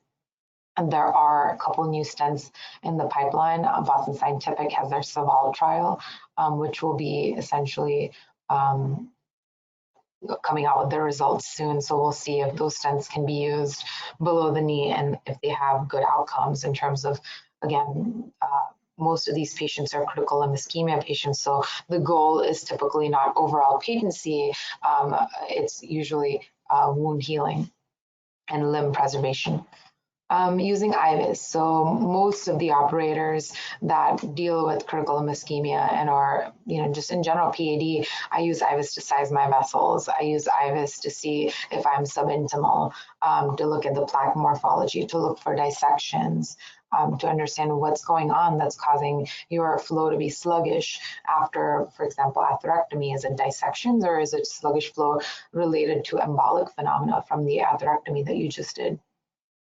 C: And there are a couple new stents in the pipeline. Boston Scientific has their Saval trial, which will be essentially coming out with their results soon. So we'll see if those stents can be used below the knee and if they have good outcomes in terms of, again, most of these patients are critical limb ischemia patients. So the goal is typically not overall patency. It's usually wound healing and limb preservation. Using IVUS. So most of the operators that deal with critical limb ischemia and are, just in general PAD, I use IVUS to size my vessels. I use IVUS to see if I'm subintimal, to look at the plaque morphology, to look for dissections, to understand what's going on that's causing your flow to be sluggish after, for example, atherectomy. Is it dissections or is it sluggish flow related to embolic phenomena from the atherectomy that you just did?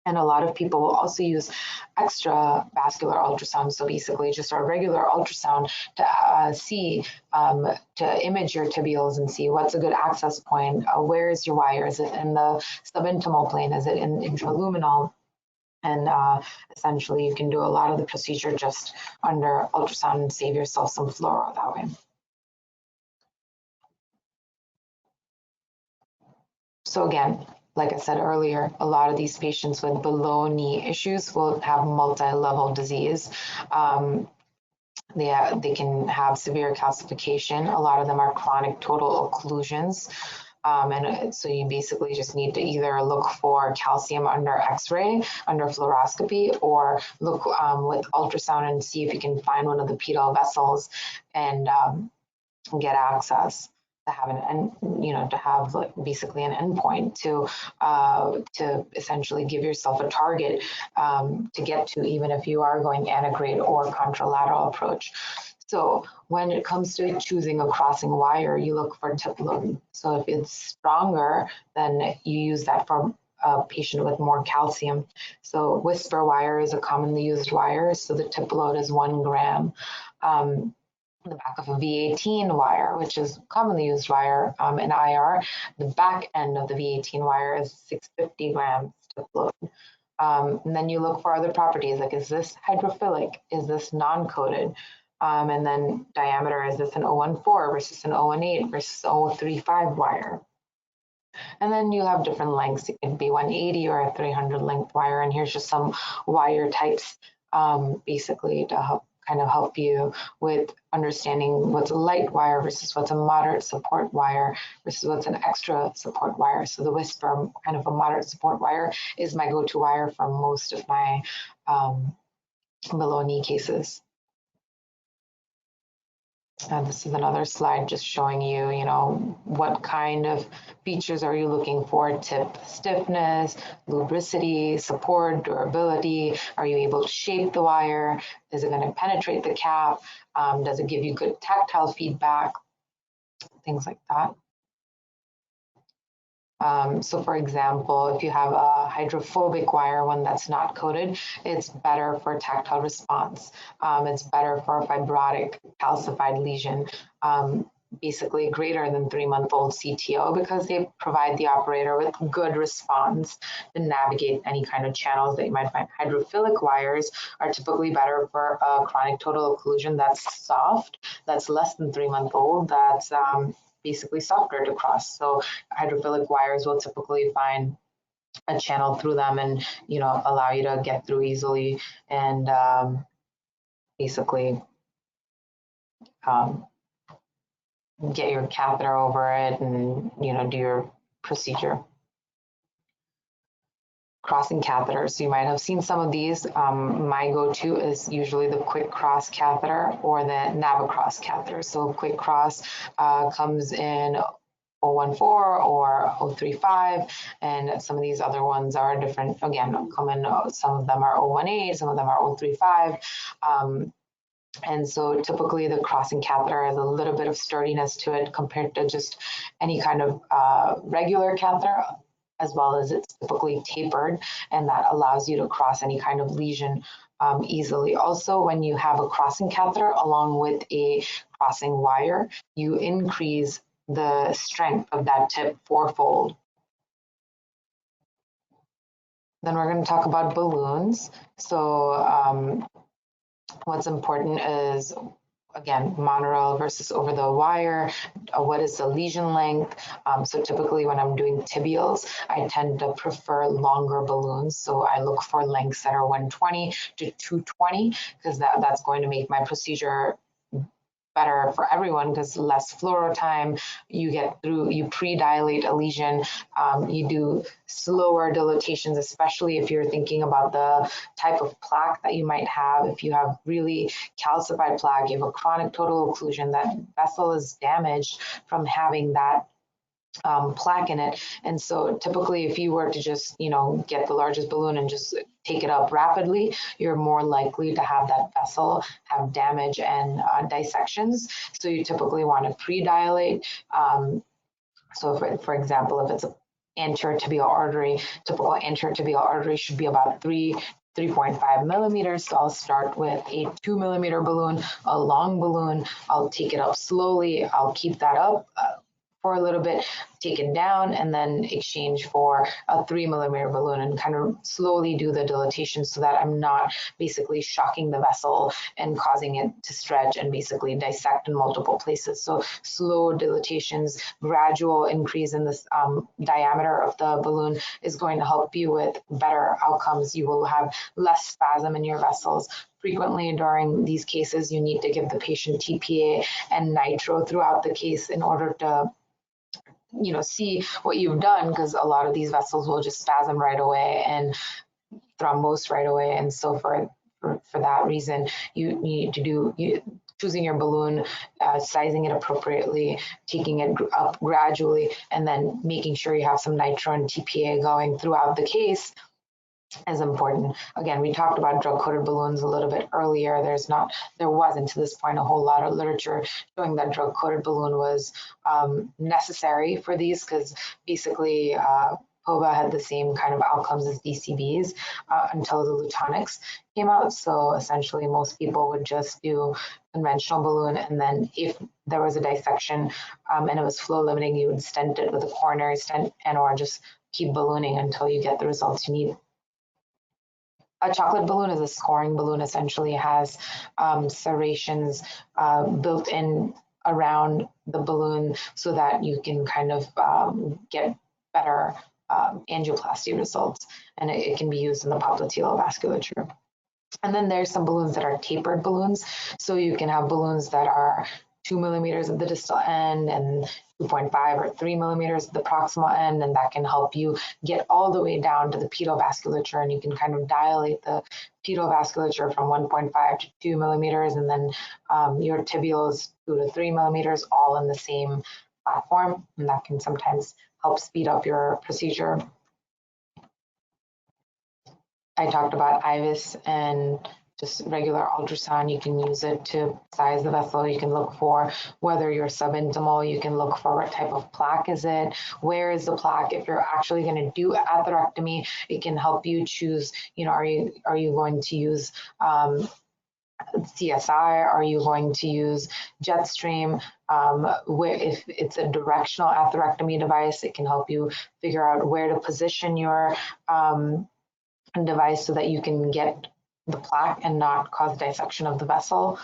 C: And a lot of people will also use extra vascular ultrasound. So basically just our regular ultrasound to see, to image your tibials and see what's a good access point. Where is your wire? Is it in the subintimal plane? Is it in intraluminal? And essentially you can do a lot of the procedure just under ultrasound and save yourself some fluoro that way. So again, like I said earlier, a lot of these patients with below knee issues will have multi-level disease. They can have severe calcification. A lot of them are chronic total occlusions. And so you basically just need to either look for calcium under x-ray, under fluoroscopy, or look with ultrasound and see if you can find one of the pedal vessels and get access to have to have basically an endpoint to essentially give yourself a target to get to, even if you are going antegrade or contralateral approach. So when it comes to choosing a crossing wire, you look for tip load. So if it's stronger, then you use that for a patient with more calcium. So whisper wire is a commonly used wire. So the tip load is 1 gram. The back of a V18 wire, which is commonly used wire in IR, the back end of the V18 wire is 650 grams tip load. And then you look for other properties, like is this hydrophilic? Is this non-coated? And then diameter, is this an 014 versus an 018 versus 035 wire? And then you have different lengths. It can be 180 or a 300 length wire. And here's just some wire types, basically to help you with understanding what's a light wire versus what's a moderate support wire versus what's an extra support wire. So the Whisper, kind of a moderate support wire, is my go-to wire for most of my below knee cases. And this is another slide just showing you, what kind of features are you looking for? Tip stiffness, lubricity, support, durability. Are you able to shape the wire? Is it going to penetrate the cap? Does it give you good tactile feedback? Things like that. So for example, if you have a hydrophobic wire, one that's not coated, it's better for tactile response. It's better for a fibrotic calcified lesion, basically greater than 3-month-old CTO, because they provide the operator with good response to navigate any kind of channels that you might find. Hydrophilic wires are typically better for a chronic total occlusion that's soft, that's less than 3-month-old, that's basically softer to cross. So hydrophilic wires will typically find a channel through them and allow you to get through easily and basically get your catheter over it and do your procedure. Crossing catheters, so you might have seen some of these. My go-to is usually the quick cross catheter or the Navicross catheter. So quick cross comes in 014 or 035, and some of these other ones are different. Again, some of them are 018, some of them are 035. And so typically the crossing catheter has a little bit of sturdiness to it compared to just any kind of regular catheter, as well as it's typically tapered, and that allows you to cross any kind of lesion easily. Also, when you have a crossing catheter along with a crossing wire, you increase the strength of that tip 4-fold. Then we're going to talk about balloons. So what's important is, again, monorail versus over the wire. What is the lesion length? So typically when I'm doing tibials, I tend to prefer longer balloons. So I look for lengths that are 120 to 220, because that's going to make my procedure better for everyone, because less fluoro time, you pre-dilate a lesion, you do slower dilatations, especially if you're thinking about the type of plaque that you might have. If you have really calcified plaque, you have a chronic total occlusion, that vessel is damaged from having that plaque in it. And so typically if you were to just, get the largest balloon and just take it up rapidly, you're more likely to have that vessel have damage and dissections. So you typically want to pre-dilate. So for example, if it's an anterior tibial artery, typical anterior tibial artery should be about 3.5 millimeters. So I'll start with a 2 millimeter balloon, a long balloon. I'll take it up slowly. I'll keep that up for a little bit, take it down, and then exchange for a 3 millimeter balloon and kind of slowly do the dilatation so that I'm not basically shocking the vessel and causing it to stretch and basically dissect in multiple places. So slow dilatations, gradual increase in this diameter of the balloon is going to help you with better outcomes. You will have less spasm in your vessels. Frequently during these cases, you need to give the patient TPA and nitro throughout the case in order to see what you've done, because a lot of these vessels will just spasm right away and thrombose right away. And so for that reason, you need to do choosing your balloon, sizing it appropriately, taking it up gradually, and then making sure you have some nitro and TPA going throughout the case is important. Again, we talked about drug-coated balloons a little bit earlier. There wasn't to this point a whole lot of literature showing that drug-coated balloon was necessary for these, because basically POVA had the same kind of outcomes as DCBs until the Lutonics came out. So essentially most people would just do conventional balloon, and then if there was a dissection and it was flow limiting, you would stent it with a coronary stent and or just keep ballooning until you get the results you need. a chocolate balloon is a scoring balloon. Essentially, it has serrations built in around the balloon so that you can kind of get better angioplasty results, and it can be used in the popliteal vasculature. And then there's some balloons that are tapered balloons. So you can have balloons that are 2 millimeters at the distal end and 2.5 or 3 millimeters at the proximal end, and that can help you get all the way down to the pedal vasculature, and you can kind of dilate the pedal vasculature from 1.5 to 2 millimeters, and then your tibials 2 to 3 millimeters, all in the same platform, and that can sometimes help speed up your procedure. I talked about IVUS and just regular ultrasound. You can use it to size the vessel. You can look for whether you're subintimal. You can look for what type of plaque is it, where is the plaque. If you're actually going to do atherectomy, it can help you choose, you know, are you going to use CSI? Are you going to use Jetstream? Where, if it's a directional atherectomy device, it can help you figure out where to position your device so that you can get the plaque and not cause dissection of the vessel.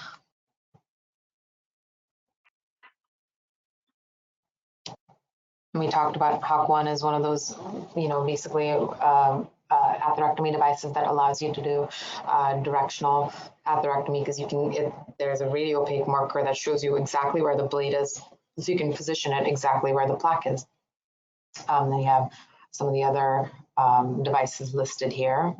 C: And we talked about HOC1 is one of those, you know, basically atherectomy devices that allows you to do directional atherectomy, because you can, there's a radiopaque marker that shows you exactly where the blade is, so you can position it exactly where the plaque is. Then you have some of the other devices listed here.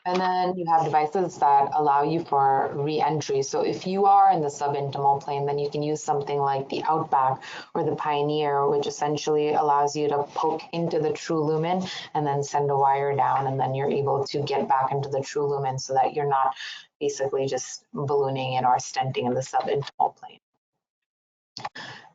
C: And then you have devices that allow you for re-entry. So if you are in the subintimal plane, then you can use something like the Outback or the Pioneer, which essentially allows you to poke into the true lumen and then send a wire down, and then you're able to get back into the true lumen so that you're not basically just ballooning in or stenting in the subintimal plane.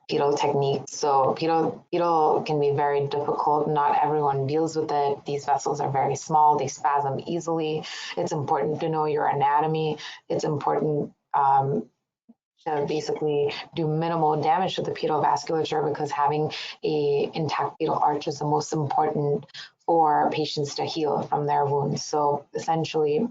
C: Pedal techniques. So pedal can be very difficult. Not everyone deals with it. These vessels are very small. They spasm easily. It's important to know your anatomy. It's important to basically do minimal damage to the pedal vasculature, because having a intact pedal arch is the most important for patients to heal from their wounds. So essentially,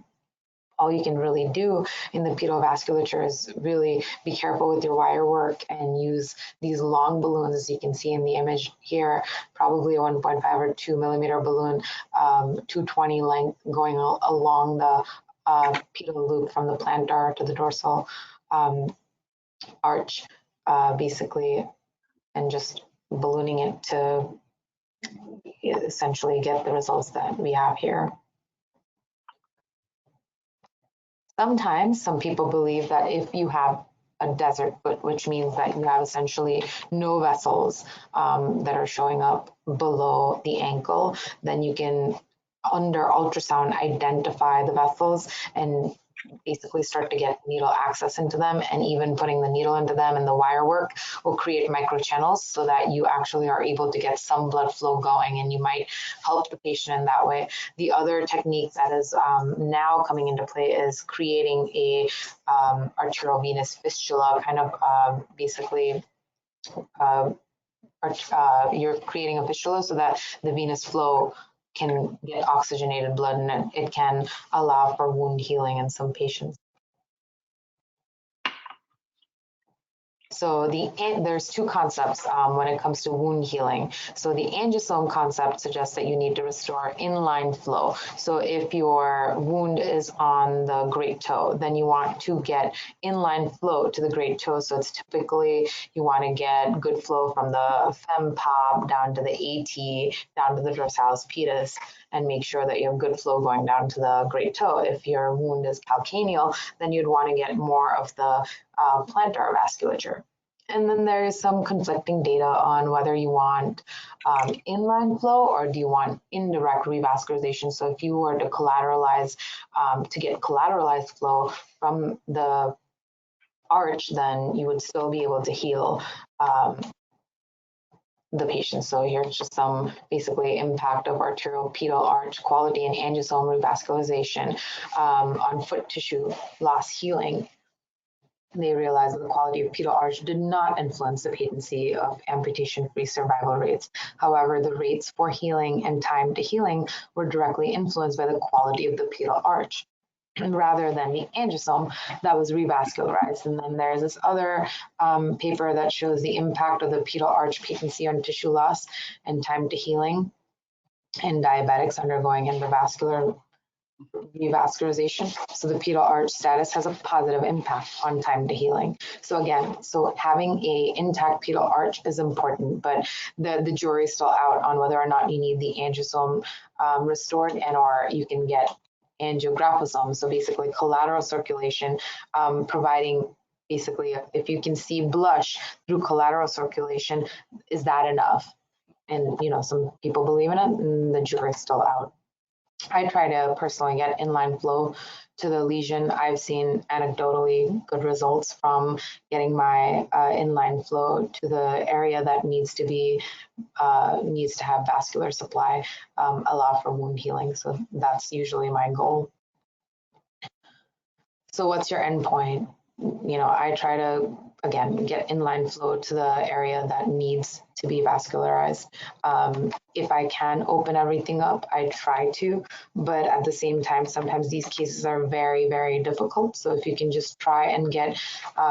C: all you can really do in the pedal vasculature is really be careful with your wire work and use these long balloons, as you can see in the image here, probably a 1.5 or 2 millimeter balloon, 220 length, going along the pedal loop from the plantar to the dorsal arch, basically, and just ballooning it to essentially get the results that we have here. Sometimes some people believe that if you have a desert foot, which means that you have essentially no vessels that are showing up below the ankle, then you can, under ultrasound, identify the vessels and basically start to get needle access into them, and even putting the needle into them and the wire work will create microchannels so that you actually are able to get some blood flow going, and you might help the patient in that way. The other technique that is now coming into play is creating a arteriovenous fistula, kind of basically you're creating a fistula so that the venous flow can get oxygenated blood, and it can allow for wound healing in some patients. So there's two concepts when it comes to wound healing. So the angiosome concept suggests that you need to restore inline flow. So if your wound is on the great toe, then you want to get inline flow to the great toe. So it's typically you want to get good flow from the fem pop down to the AT, down to the dorsalis pedis, and make sure that you have good flow going down to the great toe. If your wound is calcaneal, then you'd want to get more of the plantar vasculature. And then there's some conflicting data on whether you want inline flow or do you want indirect revascularization. So if you were to collateralize, to get collateralized flow from the arch, then you would still be able to heal the patient. So here's just some basically impact of arterial pedal arch quality and angiosome revascularization on foot tissue loss healing. they realized that the quality of pedal arch did not influence the patency of amputation-free survival rates. However, the rates for healing and time to healing were directly influenced by the quality of the pedal arch rather than the angiosome that was revascularized. And then there's this other paper that shows the impact of the pedal arch patency on tissue loss and time to healing in diabetics undergoing endovascular revascularization. So the pedal arch status has a positive impact on time to healing. So again, having a intact pedal arch is important, but the jury is still out on whether or not you need the angiosome restored and or you can get angiographisome. So basically collateral circulation, providing basically if you can see blush through collateral circulation, is that enough? And some people believe in it and the jury's still out. I try to personally get inline flow to the lesion. I've seen anecdotally good results from getting my inline flow to the area that needs to have vascular supply, allow for wound healing. So that's usually my goal. So what's your endpoint? I try to, again, get inline flow to the area that needs to be vascularized. If I can open everything up, I try to, but at the same time, sometimes these cases are very, very difficult. So if you can just try and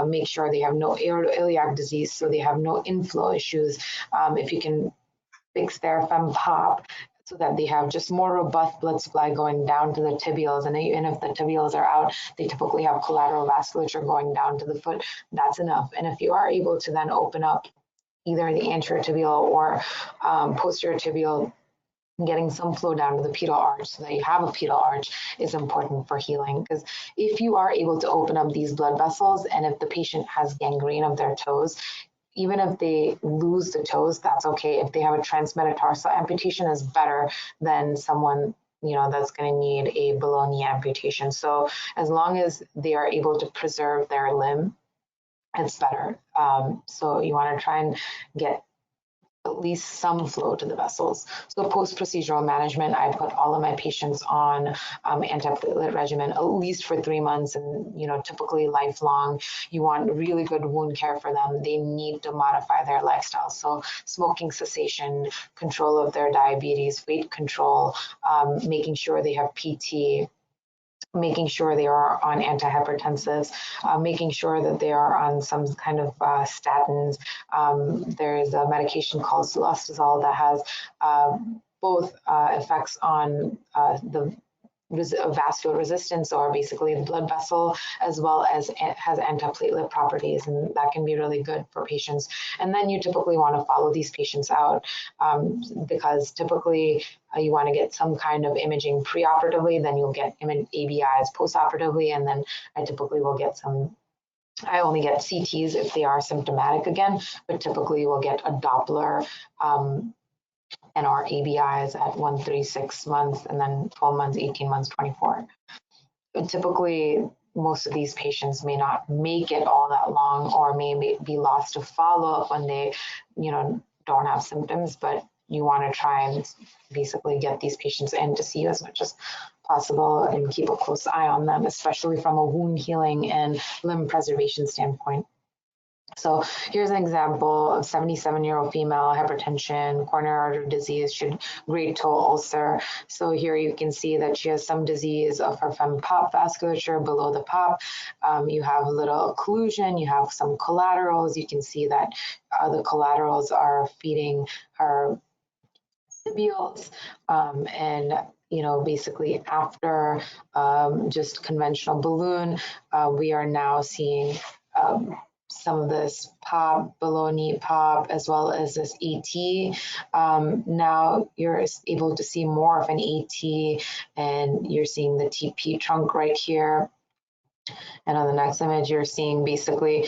C: make sure they have no iliac disease, so they have no inflow issues. If you can fix their fem pop, so that they have just more robust blood supply going down to the tibials. And even if the tibials are out, they typically have collateral vasculature going down to the foot. That's enough. And if you are able to then open up either the anterior tibial or posterior tibial, getting some flow down to the pedal arch so that you have a pedal arch is important for healing. Because if you are able to open up these blood vessels and if the patient has gangrene of their toes, even if they lose the toes, that's okay. If they have a transmetatarsal amputation, is better than someone that's going to need a below knee amputation. So as long as they are able to preserve their limb, it's better. So you want to try and get at least some flow to the vessels. So post-procedural management, I put all of my patients on antiplatelet regimen at least for 3 months and typically lifelong. You want really good wound care for them. They need to modify their lifestyle. So smoking cessation, control of their diabetes, weight control, making sure they have PT, making sure they are on antihypertensives, making sure that they are on some kind of statins. There's a medication called sulostazol that has both effects on the vascular resistance, or basically the blood vessel, as well as it has antiplatelet properties, and that can be really good for patients. And then you typically want to follow these patients out because typically you want to get some kind of imaging preoperatively, then you'll get ABIs postoperatively, and then I typically will get I only get CTs if they are symptomatic again, but typically we'll get a Doppler and our ABIs at 1, 3, 6 months, and then 12 months, 18 months, 24. But typically, most of these patients may not make it all that long, or may be lost to follow-up when they, don't have symptoms. But you want to try and basically get these patients in to see you as much as possible and keep a close eye on them, especially from a wound healing and limb preservation standpoint. So here's an example of 77-year-old female, hypertension, coronary artery disease, grade toe ulcer. So here you can see that she has some disease of her fem pop vasculature below the pop. You have a little occlusion, you have some collaterals. You can see that the collaterals are feeding her tibials, and basically after just conventional balloon, we are now seeing some of this pop, below knee pop, as well as this AT. Now you're able to see more of an AT, and you're seeing the TP trunk right here. And on the next image, you're seeing basically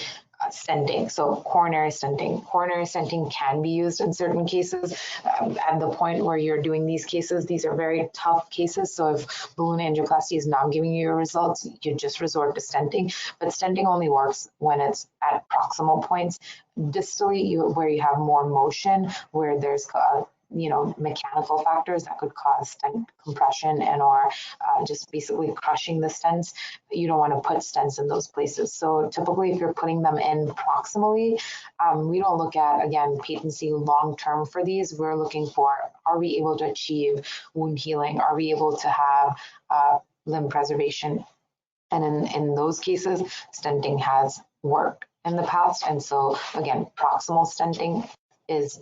C: stenting. So coronary stenting. Coronary stenting can be used in certain cases. At the point where you're doing these cases, these are very tough cases. So if balloon angioplasty is not giving you your results, you just resort to stenting. But stenting only works when it's at proximal points. Distally, where you have more motion, where there's mechanical factors that could cause stent compression and or just basically crushing the stents. You don't want to put stents in those places. So typically if you're putting them in proximally, we don't look at, again, patency long-term for these. We're looking for, are we able to achieve wound healing? Are we able to have limb preservation? And in those cases, stenting has worked in the past. And so again, proximal stenting is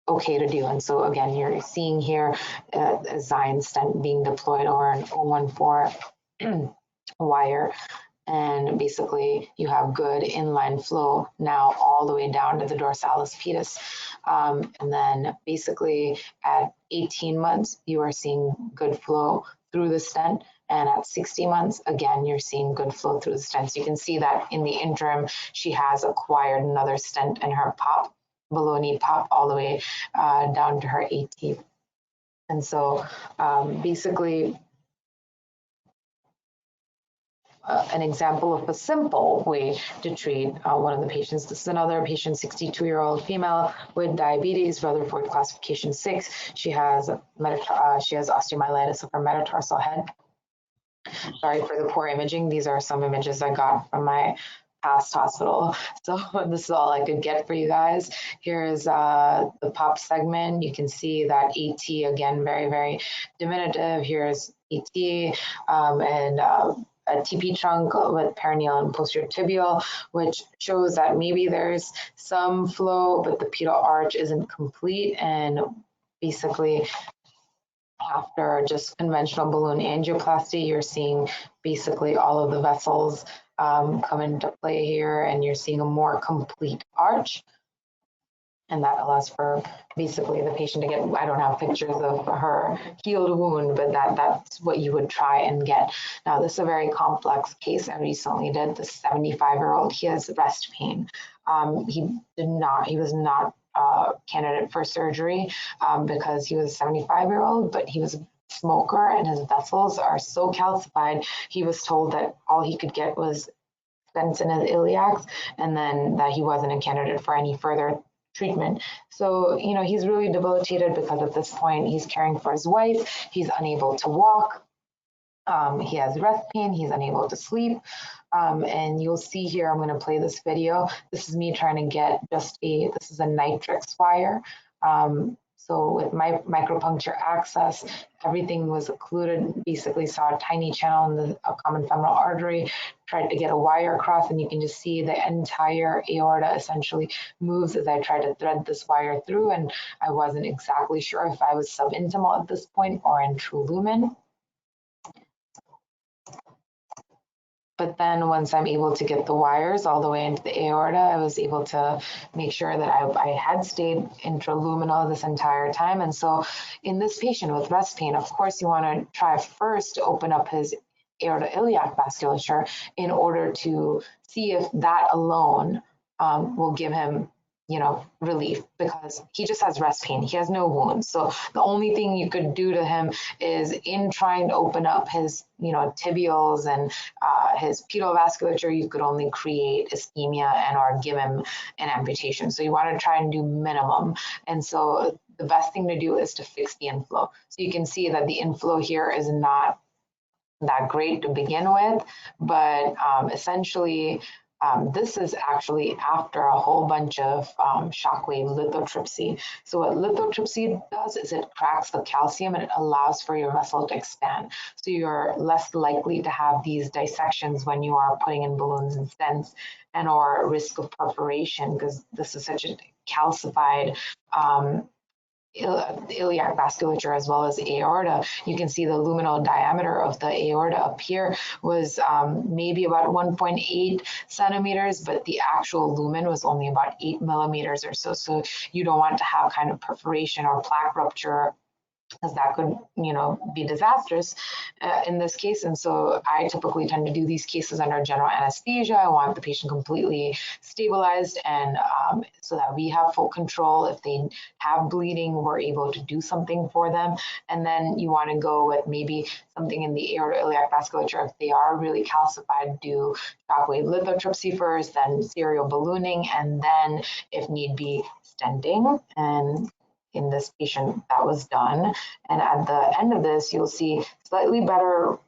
C: okay to do. And so again, you're seeing here a Zion stent being deployed over an 014 wire. And basically you have good inline flow now all the way down to the dorsalis pedis. And then basically at 18 months, you are seeing good flow through the stent. And at 60 months, again, you're seeing good flow through the stent. So you can see that in the interim, she has acquired another stent in her pop, below knee pop, all the way down to her AT. And so basically, an example of a simple way to treat one of the patients. This is another patient, 62-year-old female with diabetes, Rutherford classification 6. She has osteomyelitis of her metatarsal head. Sorry for the poor imaging. These are some images I got from my past hospital. So this is all I could get for you guys. Here's the pop segment. You can see that AT, again, very, very diminutive. Here's AT and a TP trunk with perineal and posterior tibial, which shows that maybe there's some flow, but the pedal arch isn't complete. And basically, after just conventional balloon angioplasty, you're seeing basically all of the vessels come into play here, and you're seeing a more complete arch. And that allows for basically the patient to get, I don't have pictures of her healed wound, but that's what you would try and get. Now, this is a very complex case I recently did. The 75-year-old, he has rest pain. He was not candidate for surgery because he was a 75-year-old, but he was a smoker and his vessels are so calcified. He was told that all he could get was stents in his iliacs, and then that he wasn't a candidate for any further treatment. So, he's really debilitated because at this point he's caring for his wife. He's unable to walk. He has rest pain. He's unable to sleep. And you'll see here, I'm going to play this video. This is me trying to get this is a nitrix wire. So with my micropuncture access, everything was occluded, basically saw a tiny channel in the common femoral artery, tried to get a wire across, and you can just see the entire aorta essentially moves as I tried to thread this wire through, and I wasn't exactly sure if I was subintimal at this point or in true lumen. But then once I'm able to get the wires all the way into the aorta, I was able to make sure that I had stayed intraluminal this entire time. And so in this patient with rest pain, of course, you want to try first to open up his aorta-iliac vasculature in order to see if that alone will give him relief, because he just has rest pain. He has no wounds. So the only thing you could do to him is in trying to open up his, tibials and his pedal vasculature, you could only create ischemia and or give him an amputation. So you want to try and do minimum. And so the best thing to do is to fix the inflow. So you can see that the inflow here is not that great to begin with, but essentially, this is actually after a whole bunch of shockwave lithotripsy. So what lithotripsy does is it cracks the calcium and it allows for your vessel to expand. So you're less likely to have these dissections when you are putting in balloons and stents, and or risk of perforation, because this is such a calcified iliac vasculature as well as aorta. You can see the luminal diameter of the aorta up here was maybe about 1.8 centimeters, but the actual lumen was only about 8 millimeters or so. So you don't want to have kind of perforation or plaque rupture, because that could, be disastrous in this case. And so I typically tend to do these cases under general anesthesia. I want the patient completely stabilized, and so that we have full control. If they have bleeding, we're able to do something for them. And then you want to go with maybe something in the aorta-iliac vasculature. If they are really calcified, do shockwave lithotripsy first, then serial ballooning, and then if need be, stenting. And in this patient that was done. And at the end of this, you'll see slightly better,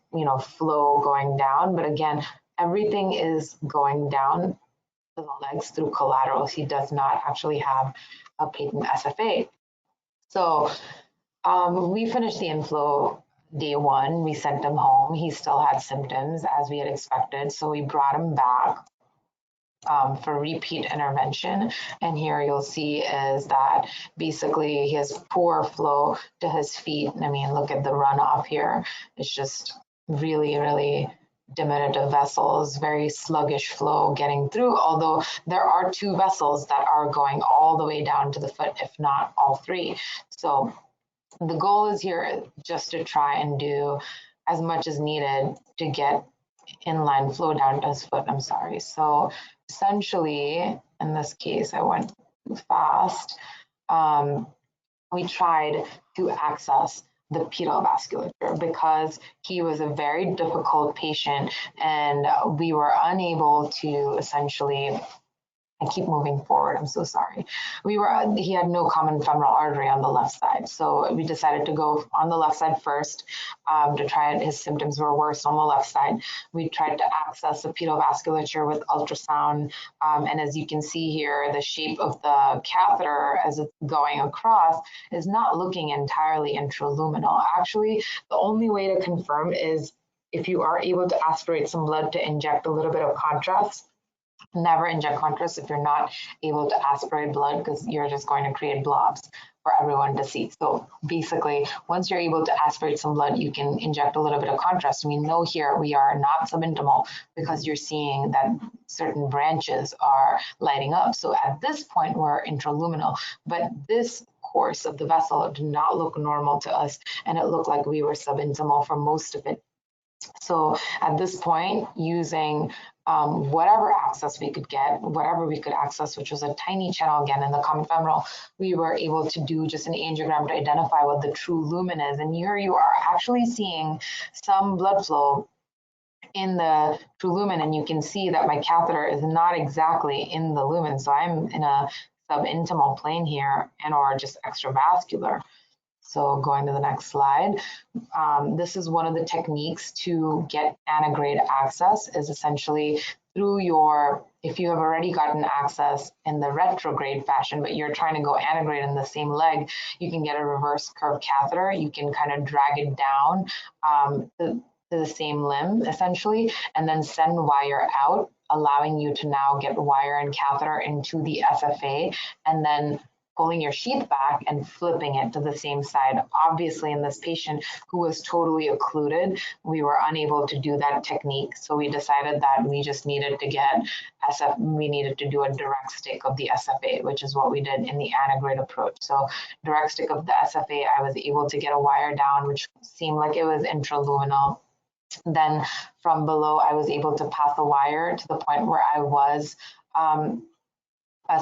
C: flow going down. But again, everything is going down to the legs through collaterals. He does not actually have a patent SFA. So we finished the inflow day 1. We sent him home. He still had symptoms as we had expected. So we brought him back for repeat intervention. And here you'll see is that basically he has poor flow to his feet. I mean, look at the runoff here. It's just really, really diminutive vessels, very sluggish flow getting through, although there are 2 vessels that are going all the way down to the foot, if not all 3. So the goal is here just to try and do as much as needed to get inline flow down to his foot. I'm sorry. So essentially, in this case, I went too fast. We tried to access the pedal vasculature because he was a very difficult patient, and we were unable to essentially, I keep moving forward, I'm so sorry. He had no common femoral artery on the left side. So we decided to go on the left side first to try it. His symptoms were worse on the left side. We tried to access the pedal vasculature with ultrasound. And as you can see here, the shape of the catheter as it's going across is not looking entirely intraluminal. Actually, the only way to confirm is if you are able to aspirate some blood to inject a little bit of contrast. Never inject contrast if you're not able to aspirate blood, because you're just going to create blobs for everyone to see. So basically, once you're able to aspirate some blood, you can inject a little bit of contrast. We know here we are not subintimal because you're seeing that certain branches are lighting up. So at this point, we're intraluminal, but this course of the vessel did not look normal to us, and it looked like we were subintimal for most of it. So at this point, using whatever access we could get, whatever we could access, which was a tiny channel again in the common femoral, we were able to do just an angiogram to identify what the true lumen is. And here you are actually seeing some blood flow in the true lumen, and you can see that my catheter is not exactly in the lumen. So I'm in a subintimal plane here, and or just extravascular. So going to the next slide, this is one of the techniques to get antegrade access, is essentially through your, if you have already gotten access in the retrograde fashion, but you're trying to go antegrade in the same leg, you can get a reverse curve catheter. You can kind of drag it down to the same limb essentially, and then send wire out, allowing you to now get wire and catheter into the SFA, and then pulling your sheath back and flipping it to the same side. Obviously, in this patient who was totally occluded, we were unable to do that technique. So we decided that we just needed to get we needed to do a direct stick of the SFA, which is what we did in the antegrade approach. So direct stick of the SFA, I was able to get a wire down, which seemed like it was intraluminal. Then from below, I was able to pass a wire to the point where I was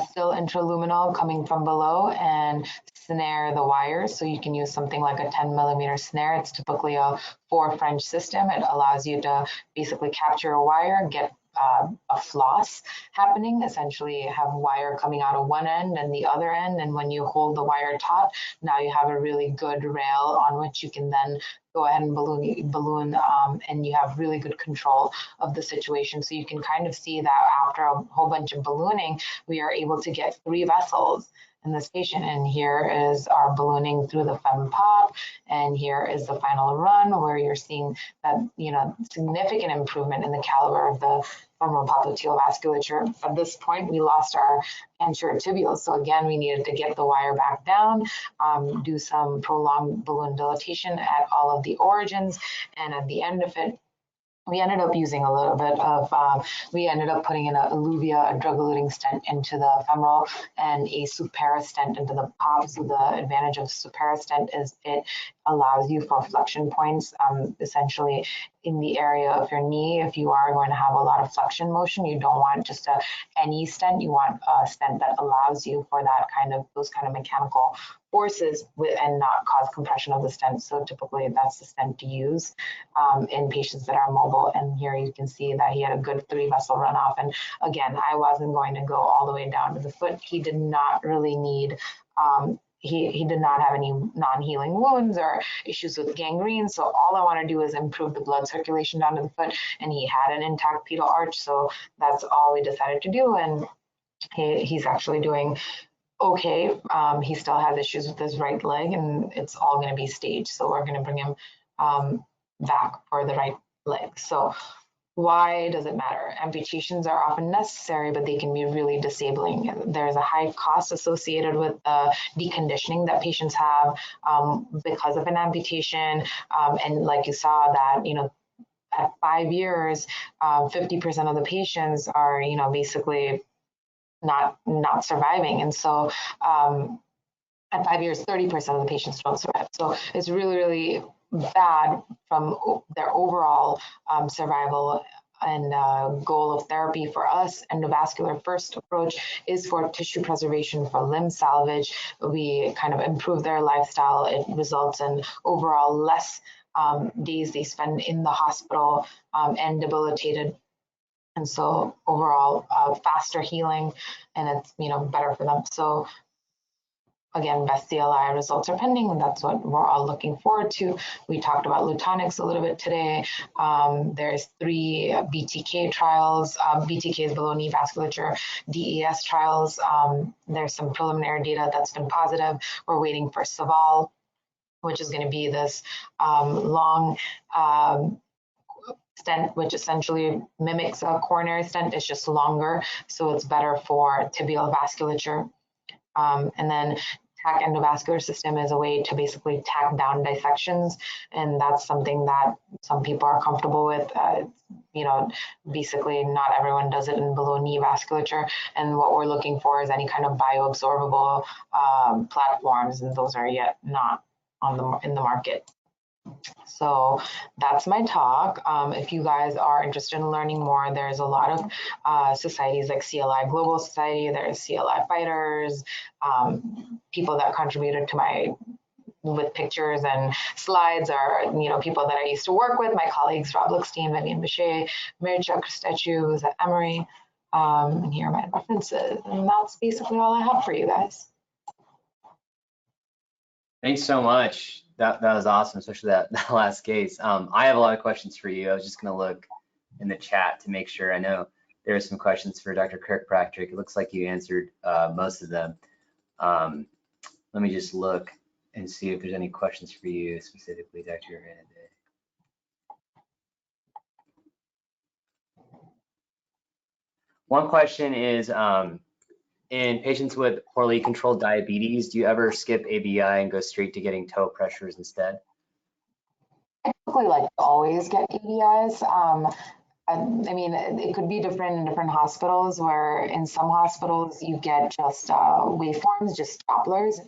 C: still intraluminal coming from below, and snare the wires. So you can use something like a 10mm snare. It's typically a 4 French system. It allows you to basically capture a wire, get a floss happening, essentially have wire coming out of one end and the other end. And when you hold the wire taut, now you have a really good rail on which you can then go ahead and balloon and you have really good control of the situation. So you can kind of see that after a whole bunch of ballooning, we are able to get 3 vessels in this patient. And here is our ballooning through the fem pop, and here is the final run where you're seeing that, significant improvement in the caliber of the femoral popliteal vasculature. At this point, we lost our anterior tibial. So again, we needed to get the wire back down, do some prolonged balloon dilatation at all of the origins. And at the end of it, we ended up using a little bit of, we ended up putting in a Illuvia, a drug-eluting stent into the femoral, and a Supera stent into the pop. So the advantage of Supera stent is it allows you for flexion points, essentially in the area of your knee. If you are going to have a lot of flexion motion, you don't want just any stent. You want a stent that allows you for that those kind of mechanical forces and not cause compression of the stent. So typically that's the stent to use in patients that are mobile. And here you can see that he had a good 3-vessel runoff. And again, I wasn't going to go all the way down to the foot. He did not really need he did not have any non-healing wounds or issues with gangrene. So all I want to do is improve the blood circulation down to the foot, and he had an intact pedal arch. So that's all we decided to do. And he's actually doing okay. He still has issues with his right leg, and it's all going to be staged. So we're going to bring him back for the right leg. So why does it matter? Amputations are often necessary, but they can be really disabling. There's a high cost associated with the deconditioning that patients have because of an amputation. And like you saw that, you know, at 5 years, 50% of the patients are, you know, basically not surviving. And so at 5 years, 30% of the patients don't survive. So it's really, really bad from their overall survival. And goal of therapy for us, endovascular first approach, is for tissue preservation, for limb salvage. We kind of improve their lifestyle. It results in overall less days they spend in the hospital and debilitated. And so overall faster healing, and it's, you know, better for them. So again, best CLI results are pending, and that's what we're all looking forward to. We talked about Lutonix a little bit today. There's 3 BTK trials, BTK is below knee vasculature, DES trials. There's some preliminary data that's been positive. We're waiting for Saval, which is going to be this long stent, which essentially mimics a coronary stent. It's just longer, so it's better for tibial vasculature. And then TAC endovascular system is a way to basically tack down dissections, and that's something that some people are comfortable with. You know, basically not everyone does it in below knee vasculature, and what we're looking for is any kind of bioabsorbable platforms, and those are yet not in the market. So that's my talk. If you guys are interested in learning more, there's a lot of societies like CLI Global Society, there's CLI Fighters, people that contributed to my with pictures and slides are, you know, people that I used to work with, my colleagues, Rob Lickstein, Vivian Bichet, Mircea Cristecu, who's at Emory, and here are my references. And that's basically all I have for you guys.
A: Thanks so much. That was awesome, especially that last case. I have a lot of questions for you. I was just going to look in the chat to make sure. I know there are some questions for Dr. Kirkpatrick. It looks like you answered most of them. Let me just look and see if there's any questions for you specifically, Dr. Ranade. One question is, in patients with poorly controlled diabetes, do you ever skip ABI and go straight to getting toe pressures instead?
C: I typically like to always get ABIs. I mean, it could be different in different hospitals, where in some hospitals you get just waveforms, just Dopplers.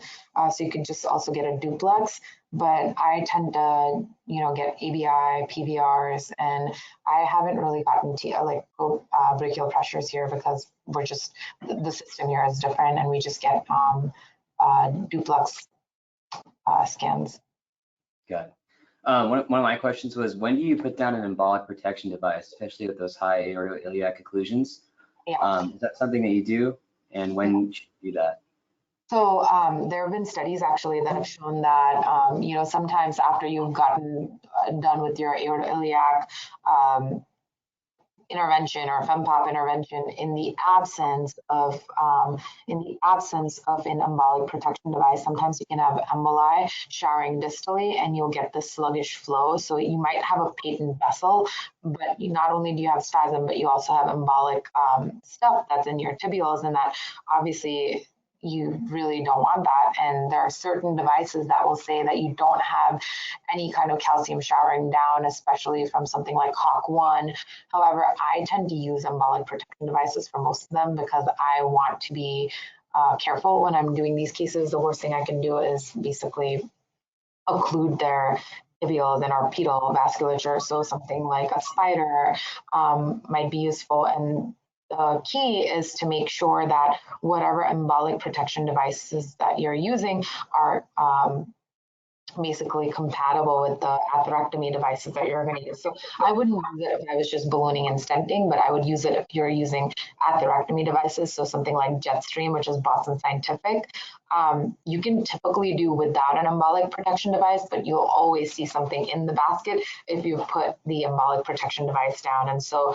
C: So you could just also get a duplex. But I tend to, you know, get ABI, PVRs, and I haven't really gotten to like brachial pressures here because we're just, the system here is different, and we just get duplex scans.
A: Got it. One of my questions was, when do you put down an embolic protection device, especially with those high aortoiliac occlusions?
C: Yeah.
A: Is that something that you do, and when should you do that?
C: So there have been studies actually that have shown that, you know, sometimes after you've gotten done with your aortoiliac intervention or FemPop intervention, in the absence of an embolic protection device, sometimes you can have emboli showering distally, and you'll get this sluggish flow. So you might have a patent vessel, but not only do you have spasm, but you also have embolic stuff that's in your tibials, and that obviously you really don't want that. And there are certain devices that will say that you don't have any kind of calcium showering down, especially from something like Hawk 1. However, I tend to use embolic protection devices for most of them because I want to be careful when I'm doing these cases. The worst thing I can do is basically occlude their tibials and our pedal vasculature. So something like a spider might be useful. And the key is to make sure that whatever embolic protection devices that you're using are basically compatible with the atherectomy devices that you're going to use. So I wouldn't use it if I was just ballooning and stenting, but I would use it if you're using atherectomy devices. So something like Jetstream, which is Boston Scientific, you can typically do without an embolic protection device, but you'll always see something in the basket if you put the embolic protection device down. And so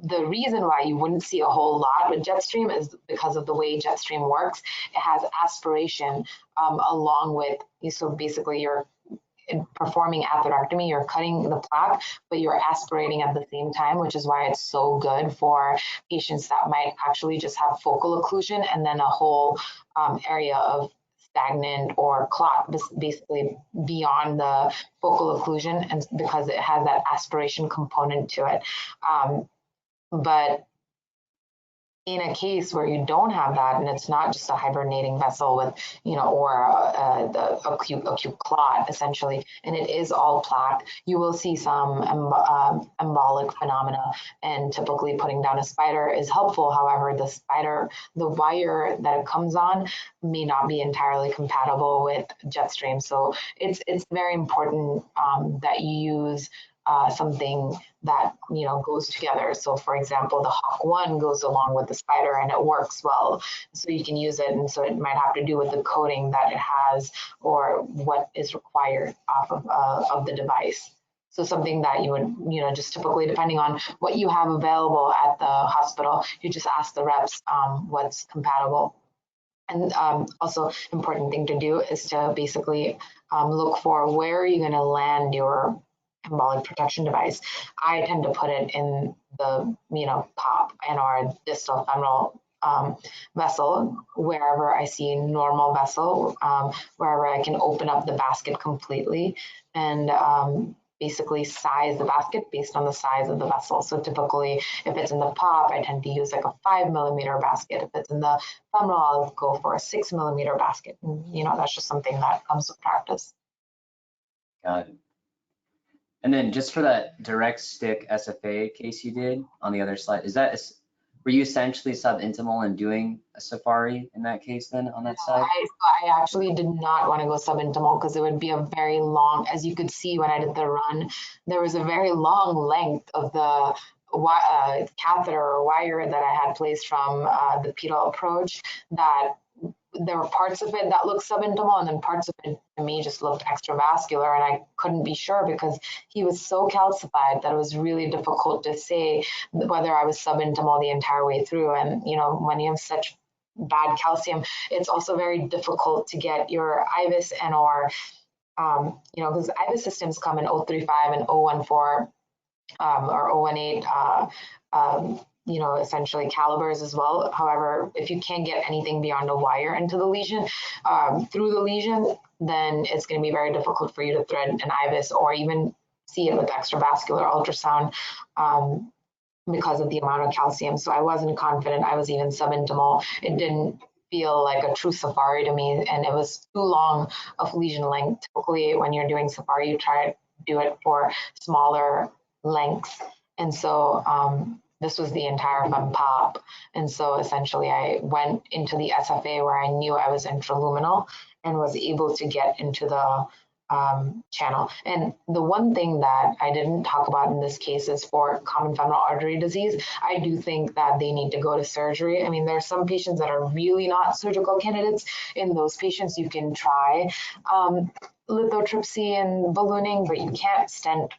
C: the reason why you wouldn't see a whole lot with Jetstream is because of the way Jetstream works. It has aspiration along with, so basically you're performing atherectomy, you're cutting the plaque, but you're aspirating at the same time, which is why it's so good for patients that might actually just have focal occlusion and then a whole area of stagnant or clot, basically beyond the focal occlusion, and because it has that aspiration component to it. But in a case where you don't have that, and it's not just a hibernating vessel with, or the acute clot essentially, and it is all plaque, you will see some embolic phenomena, and typically putting down a spider is helpful. However, the wire that it comes on may not be entirely compatible with Jetstream. So it's very important that you use something that goes together. So for example, the Hawk 1 goes along with the spider and it works well, so you can use it. And so it might have to do with the coating that it has or what is required off of the device. So something that you would, just typically, depending on what you have available at the hospital, you just ask the reps what's compatible. And also important thing to do is to basically look for where are you going to land your embolic protection device. I tend to put it in the POP and our distal femoral vessel, wherever I see normal vessel, wherever I can open up the basket completely and basically size the basket based on the size of the vessel. So typically, if it's in the POP, I tend to use like a 5mm basket. If it's in the femoral, I'll go for a 6mm basket. And, that's just something that comes with practice.
A: Got it. And then just for that direct stick SFA case you did on the other slide, were you essentially subintimal and doing a Safari in that case then on that side?
C: I actually did not want to go subintimal because it would be a very long, as you could see when I did the run, there was a very long length of the catheter or wire that I had placed from the pedal approach, that there were parts of it that looked subintimal and then parts of it to me just looked extravascular, and I couldn't be sure because he was so calcified that it was really difficult to say whether I was subintimal the entire way through. And when you have such bad calcium, it's also very difficult to get your IVUS and or because IVUS systems come in 035 and 014 or 018 essentially calibers as well. However, if you can't get anything beyond a wire into the lesion, through the lesion, then it's going to be very difficult for you to thread an IVUS or even see it with extravascular ultrasound because of the amount of calcium. So I wasn't confident I was even subintimal. It didn't feel like a true Safari to me, and it was too long of lesion length. Typically, when you're doing Safari, you try to do it for smaller lengths. And so this was the entire FemPop. And so essentially I went into the SFA where I knew I was intraluminal and was able to get into the channel. And the one thing that I didn't talk about in this case is for common femoral artery disease, I do think that they need to go to surgery. I mean, there are some patients that are really not surgical candidates. In those patients, you can try lithotripsy and ballooning, but you can't stent,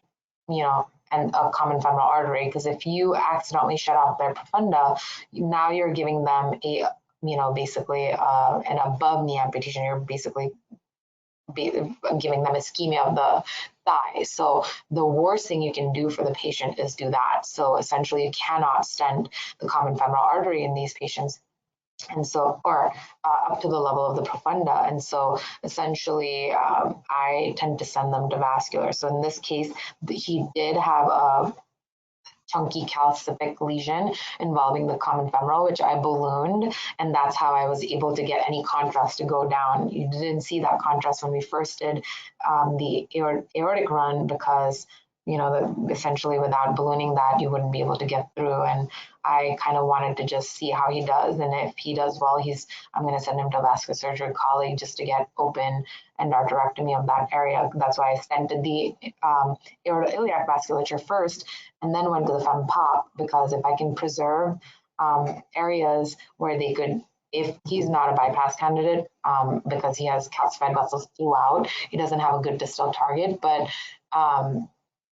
C: and a common femoral artery, because if you accidentally shut off their profunda, now you're giving them a, basically an above knee amputation. You're basically giving them ischemia of the thigh. So the worst thing you can do for the patient is do that. So essentially you cannot stent the common femoral artery in these patients. And so, or up to the level of the profunda. And so essentially, I tend to send them to vascular. So in this case, he did have a chunky calcific lesion involving the common femoral, which I ballooned. And that's how I was able to get any contrast to go down. You didn't see that contrast when we first did the aortic run because you know, essentially without ballooning that, you wouldn't be able to get through. And I kind of wanted to just see how he does. And if he does well, I'm going to send him to a vascular surgery colleague just to get open endarterectomy of that area. That's why I stented the aortoiliac vasculature first and then went to the fem pop, because if I can preserve areas where they could, if he's not a bypass candidate, because he has calcified vessels throughout, he doesn't have a good distal target, but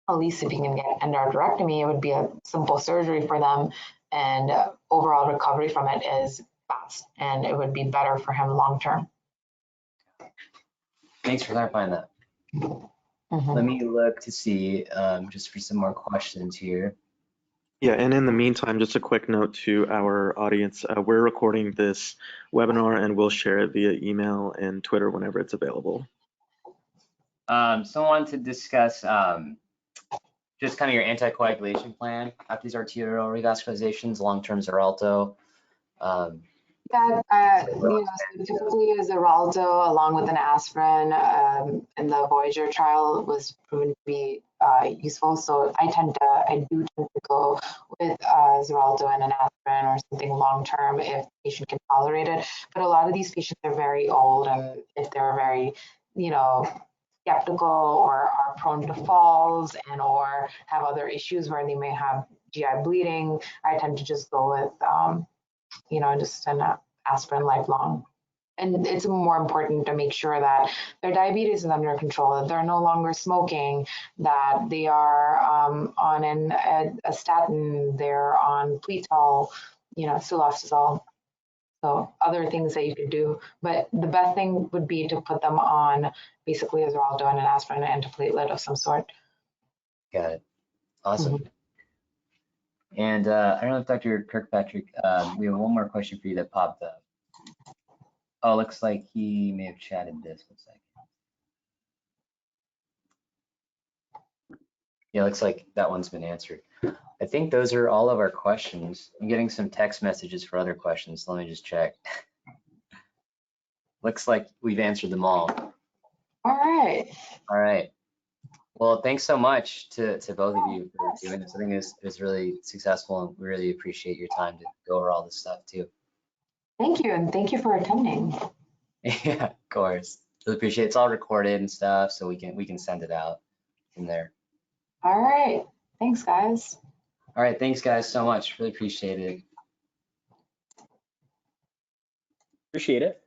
C: at least if he can get endarterectomy, it would be a simple surgery for them, and overall recovery from it is fast, and it would be better for him long term.
A: Thanks for clarifying that. Let me look to see just for some more questions here.
D: Yeah, and in the meantime, just a quick note to our audience, we're recording this webinar and we'll share it via email and Twitter whenever it's available.
A: So I wanted to discuss just kind of your anticoagulation plan after these arterial revascularizations, long-term Xarelto.
C: Yeah, you know, so typically a Xarelto along with an aspirin in the Voyager trial was proven to be useful. So I do tend to go with Xarelto and an aspirin or something long-term if the patient can tolerate it. But a lot of these patients are very old, and if they're very, you know, skeptical or are prone to falls and or have other issues where they may have GI bleeding, I tend to just go with you know, just an aspirin lifelong. And it's more important to make sure that their diabetes is under control, that they're no longer smoking, that they are on a statin, they're on Pletal, you know, sulostazole. So other things that you could do, but the best thing would be to put them on basically a Xarelto and an aspirin and antiplatelet of some sort.
A: Got it. Awesome. And I don't know if Dr. Kirkpatrick, we have one more question for you that popped up. Oh, looks like he may have chatted this. 1 second. Yeah, looks like that one's been answered. I think those are all of our questions. I'm getting some text messages for other questions. So let me just check. Looks like we've answered them all.
C: All right.
A: All right. Well, thanks so much to both of you for doing this. I think it was really successful, and we really appreciate your time to go over all this stuff too.
C: Thank you, and thank you for attending.
A: Yeah, of course. Really appreciate it. It's all recorded and stuff, so we can send it out from there.
C: All right. Thanks, guys.
A: All right, thanks guys so much. Really appreciate it.
B: Appreciate it.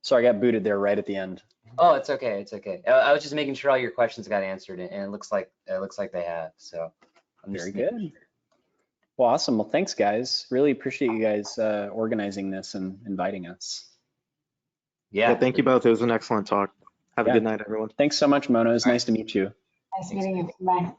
B: Sorry, I got booted there right at the end.
A: Oh, it's okay. It's okay. I was just making sure all your questions got answered, and it looks like they have. So I'm
B: Very good. Well, awesome. Well, thanks, guys. Really appreciate you guys organizing this and inviting us.
A: Yeah.
D: Thank you both. It was an excellent talk. Have a good night, everyone.
B: Thanks so much, Mona. It's nice to meet you.
C: Nice meeting you. Bye.